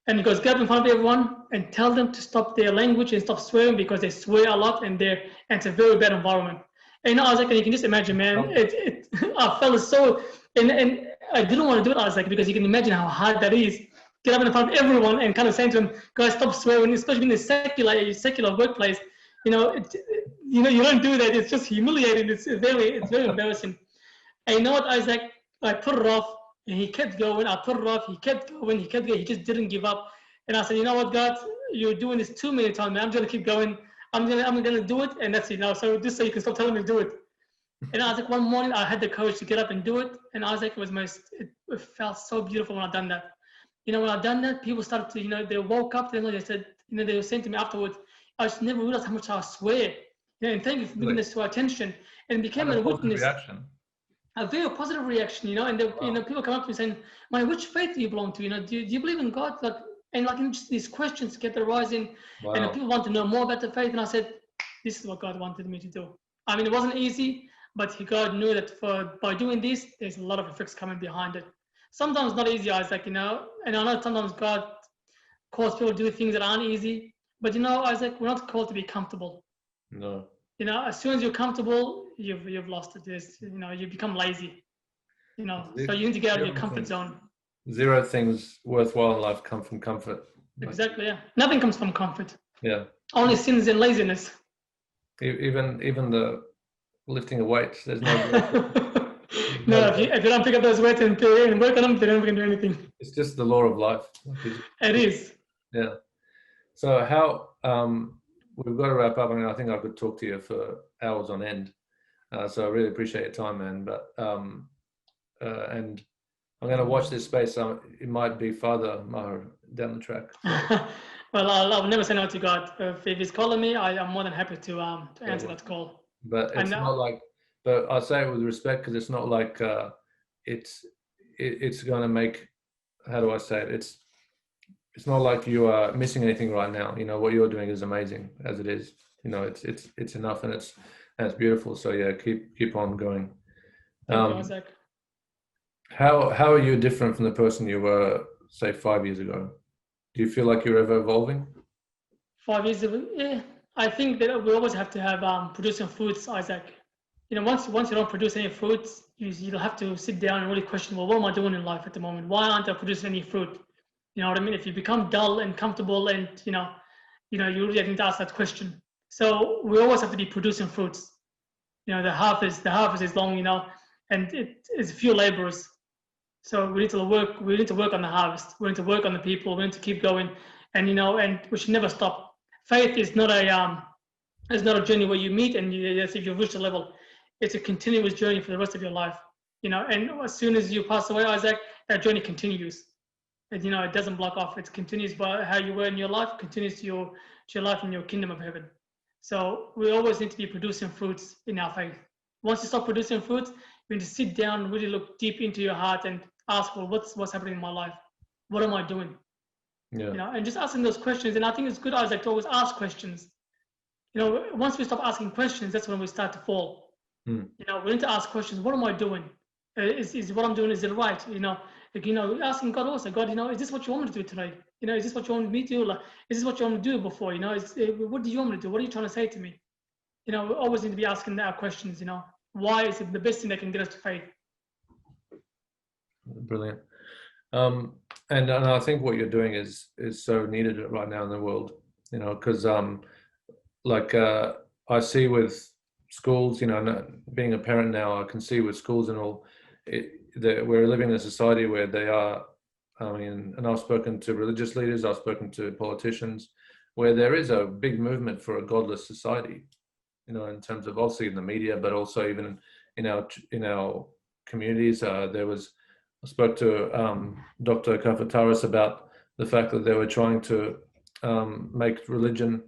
And he goes, get up in front of everyone and tell them to stop their language and stop swearing, because they swear a lot, and it's a very bad environment. And Isaac, you can just imagine, man, I felt so, and I didn't want to do it, Isaac, because you can imagine how hard that is. Get up in front of everyone and kind of saying to them, guys, stop swearing, especially in the secular workplace. You don't do that. It's just humiliating. It's very embarrassing. And you know what, Isaac? I put it off, and he kept going. I put it off. He kept going. He just didn't give up. And I said, you know what, God, you're doing this too many times, man. I'm gonna keep going. I'm gonna do it, and that's it now. So just so you can stop telling me to do it. And Isaac, one morning I had the courage to get up and do it. And Isaac, it felt so beautiful when I done that. When I done that, people started to, they woke up. They said, they were saying to me afterwards, I just never realized how much I swear. And thank you for bringing this to our attention. And became a witness. Reaction. A very positive reaction, and people come up to me saying, "Man, which faith do you belong to? Do you believe in God?" Just these questions get arising, and people want to know more about the faith. And I said, "This is what God wanted me to do." I mean, it wasn't easy, but God knew that by doing this, there's a lot of effects coming behind it. Sometimes not easy, Isaac, and I know sometimes God calls people to do things that aren't easy, but Isaac, we're not called to be comfortable. No. As soon as you're comfortable, you've lost it. You become lazy. So you need to get out of your comfort zone. Zero things worthwhile in life come from comfort. Exactly, yeah. Nothing comes from comfort. Yeah. Only sins and laziness. Even the lifting of weights, there's no. No, if you don't pick up those weights and work on them, then we can do anything. It's just the law of life. It is. Yeah. So how we've got to wrap up. I mean, I think I could talk to you for hours on end. So I really appreciate your time, man. But and I'm going to watch this space. It might be Father Mahir down the track. Well, I'll never say no to God. If He's calling me, I am more than happy to Yeah, answer that call. but And it's not like, but I say it with respect because it's not like it's it's going to make, how do I say it? It's not like you are missing anything right now. You know what you're doing is amazing as it is. You know it's enough and it's beautiful. So yeah, keep on going. thank you, Um, Isaac. how are you different from the person you were, say, 5 years ago? Do you feel like you're ever evolving? 5 years ago, yeah, I think that we always have to have producing fruits, Isaac. Once you don't produce any fruits, you'll have to sit down and really question, well, what am I doing in life at the moment? Why aren't I producing any fruit? You know what I mean? If you become dull and comfortable, and you really need to ask that question. So we always have to be producing fruits. The harvest is long, and it is few laborers. So we need to work on the harvest. We need to work on the people. We need to keep going, and we should never stop. Faith is not a journey where you meet and if you've reached a level. It's a continuous journey for the rest of your life. And as soon as you pass away, Isaac, that journey continues. And it doesn't block off. It continues by how you were in your life, continues to your life in your kingdom of heaven. So we always need to be producing fruits in our faith. Once you start producing fruits, you need to sit down and really look deep into your heart and ask, well, what's happening in my life? What am I doing? Yeah. And just asking those questions. And I think it's good, Isaac, to always ask questions. Once we stop asking questions, that's when we start to fall. Mm. We need to ask questions. What am I doing? Is what I'm doing, is it right? Asking God also, God, is this what you want me to do today? Is this what you want me to do? Like, is this what you want me to do before? What do you want me to do? What are you trying to say to me? We always need to be asking our questions. Why is it the best thing that can get us to faith? Brilliant. And I think what you're doing is so needed right now in the world. Because like I see with schools, being a parent now, I can see with schools and all, that we're living in a society where they are. I mean, and I've spoken to religious leaders, I've spoken to politicians, where there is a big movement for a godless society. In terms of obviously in the media, but also even in our communities. I spoke to Dr. Kafataris about the fact that they were trying to make religion,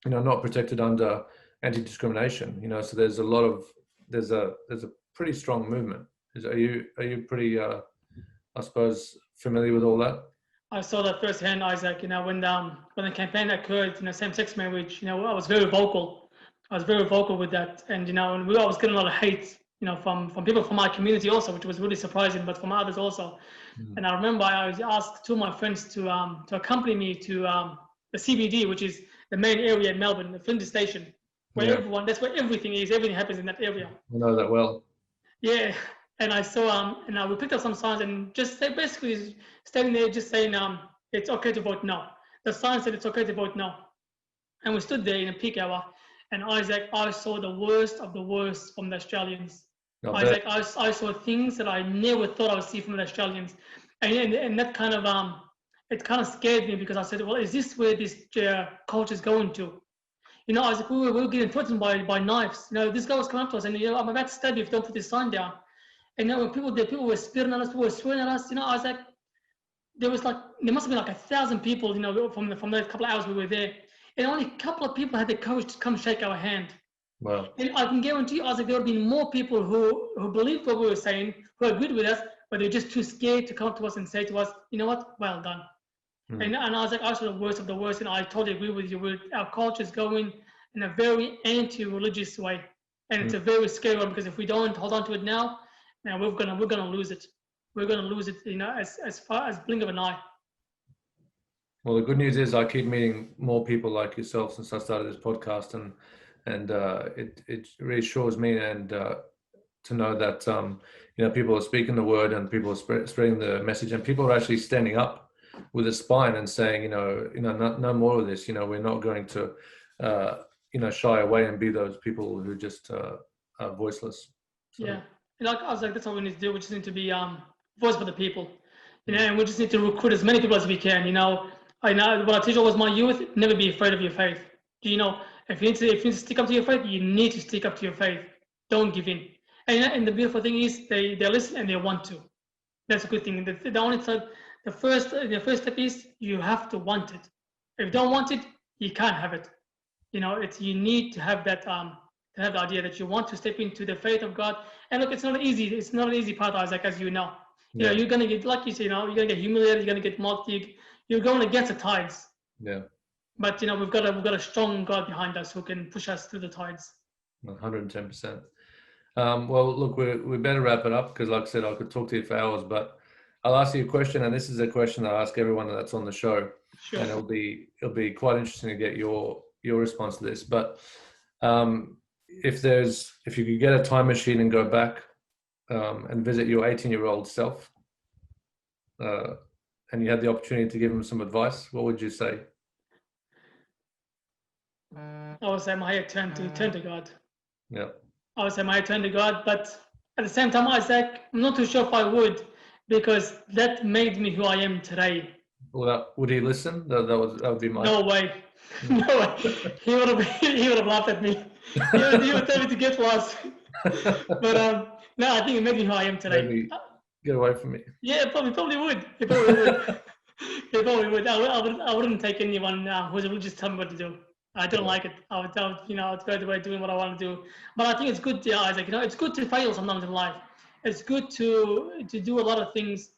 not protected under anti-discrimination. So there's a pretty strong movement. Are you pretty, I suppose, familiar with all that? I saw that firsthand, Isaac. When the campaign occurred, same-sex marriage. I was very vocal. I was very vocal with that, and and we always get a lot of hate, from people from my community also, which was really surprising, but from others also. Mm. And I remember I was asked two of my friends to accompany me to the CBD, which is the main area in Melbourne, the Flinders Station, where Yeah, that's where everything is. Everything happens in that area. I know that well. Yeah, and I saw we picked up some signs and just basically standing there just saying it's okay to vote no. The sign said it's okay to vote no, and we stood there in a peak hour, and Isaac, I saw the worst of the worst from the Australians. I bet. Isaac, I saw things that I never thought I would see from the Australians, and that kind of it kind of scared me because I said, well, is this where this culture is going to? Isaac, we were getting threatened by knives. This guy was coming up to us, and I'm about to stab you if you don't put this sign down. And when people were spitting at us, people were swearing at us. Isaac, there must have been like 1,000 people, from the couple of hours we were there, and only a couple of people had the courage to come shake our hand. Wow. And I can guarantee you, Isaac, there would have been more people who believed what we were saying, who agreed with us, but they're just too scared to come to us and say to us, you know what, well done. Mm. And I was like, I saw the worst of the worst, and I totally agree with you. Our culture is going in a very anti-religious way, and it's a very scary one because if we don't hold on to it now, we're gonna lose it. We're gonna lose it, as far as blink of an eye. Well, the good news is I keep meeting more people like yourself since I started this podcast, and it reassures me and to know that people are speaking the word and people are spreading the message, and people are actually standing up with a spine and saying, no more of this. We're not going to shy away and be those people who just are voiceless. So. Yeah, I was like, that's what we need to do. We just need to be voice for the people, and we just need to recruit as many people as we can. I know what I teach always my youth: never be afraid of your faith. If you need to stick up to your faith, you need to stick up to your faith. Don't give in. And the beautiful thing is they listen and they want to. That's a good thing. The only time, the first step is you have to want it. If you don't want it, you can't have it. You need to have that to have the idea that you want to step into the faith of God. And look, it's not easy. It's not an easy path, Isaac, as you know. Yeah. You're gonna get, like you say, you're gonna get humiliated. You're gonna get mocked. You're going against the tides. Yeah. But we've got a strong God behind us who can push us through the tides. 110%. Well, look, we better wrap it up because, like I said, I could talk to you for hours. But I'll ask you a question, and this is a question I ask everyone that's on the show, Sure. and it'll be quite interesting to get your response to this. But if you could get a time machine and go back and visit your 18-year-old self, and you had the opportunity to give him some advice, what would you say? I would say Mahir, turn to God. Yeah. I would say Mahir, turn to God, but at the same time, Isaac, I'm not too sure if I would, because that made me who I am today. Well, would he listen? That would be my. No way. No way. He would have laughed at me. He would tell me to get lost. But no, I think it made me who I am today. Maybe get away from me. Yeah, probably would. He probably would. He probably would. I wouldn't take anyone who would just tell me what to do. I don't like it. I'd go the way doing what I want to do. But I think it's good, Isaac. It's good to fail sometimes in life. It's good to do a lot of things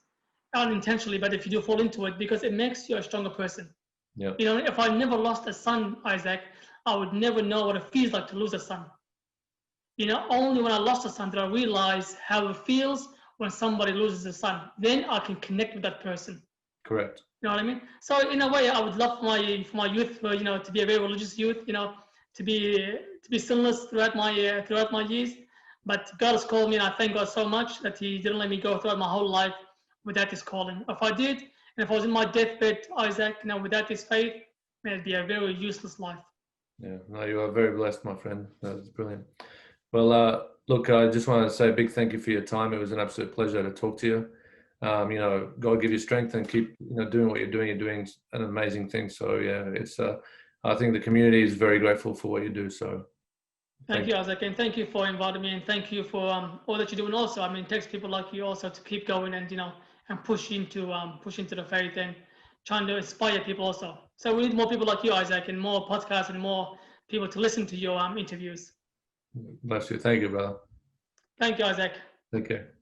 unintentionally, but if you do fall into it, because it makes you a stronger person. Yeah. If I never lost a son, Isaac, I would never know what it feels like to lose a son. Only when I lost a son did I realize how it feels when somebody loses a son. Then I can connect with that person. Correct. You know what I mean? So in a way, I would love for my youth, to be a very religious youth, to be sinless throughout my years. But God has called me, and I thank God so much that He didn't let me go throughout my whole life without His calling. If I did, and if I was in my deathbed, Isaac, without His faith, it'd be a very useless life. Yeah, no, you are very blessed, my friend. That's brilliant. Well, look, I just want to say a big thank you for your time. It was an absolute pleasure to talk to you. God give you strength and keep doing what you're doing. You're doing an amazing thing. So yeah, it's I think the community is very grateful for what you do. So thank you, Isaac, and thank you for inviting me, and thank you for all that you're doing. Also, it takes people like you also to keep going and and push into the faith and trying to inspire people also. So we need more people like you, Isaac, and more podcasts and more people to listen to your interviews. Bless you. Thank you, brother. Thank you, Isaac. Take care.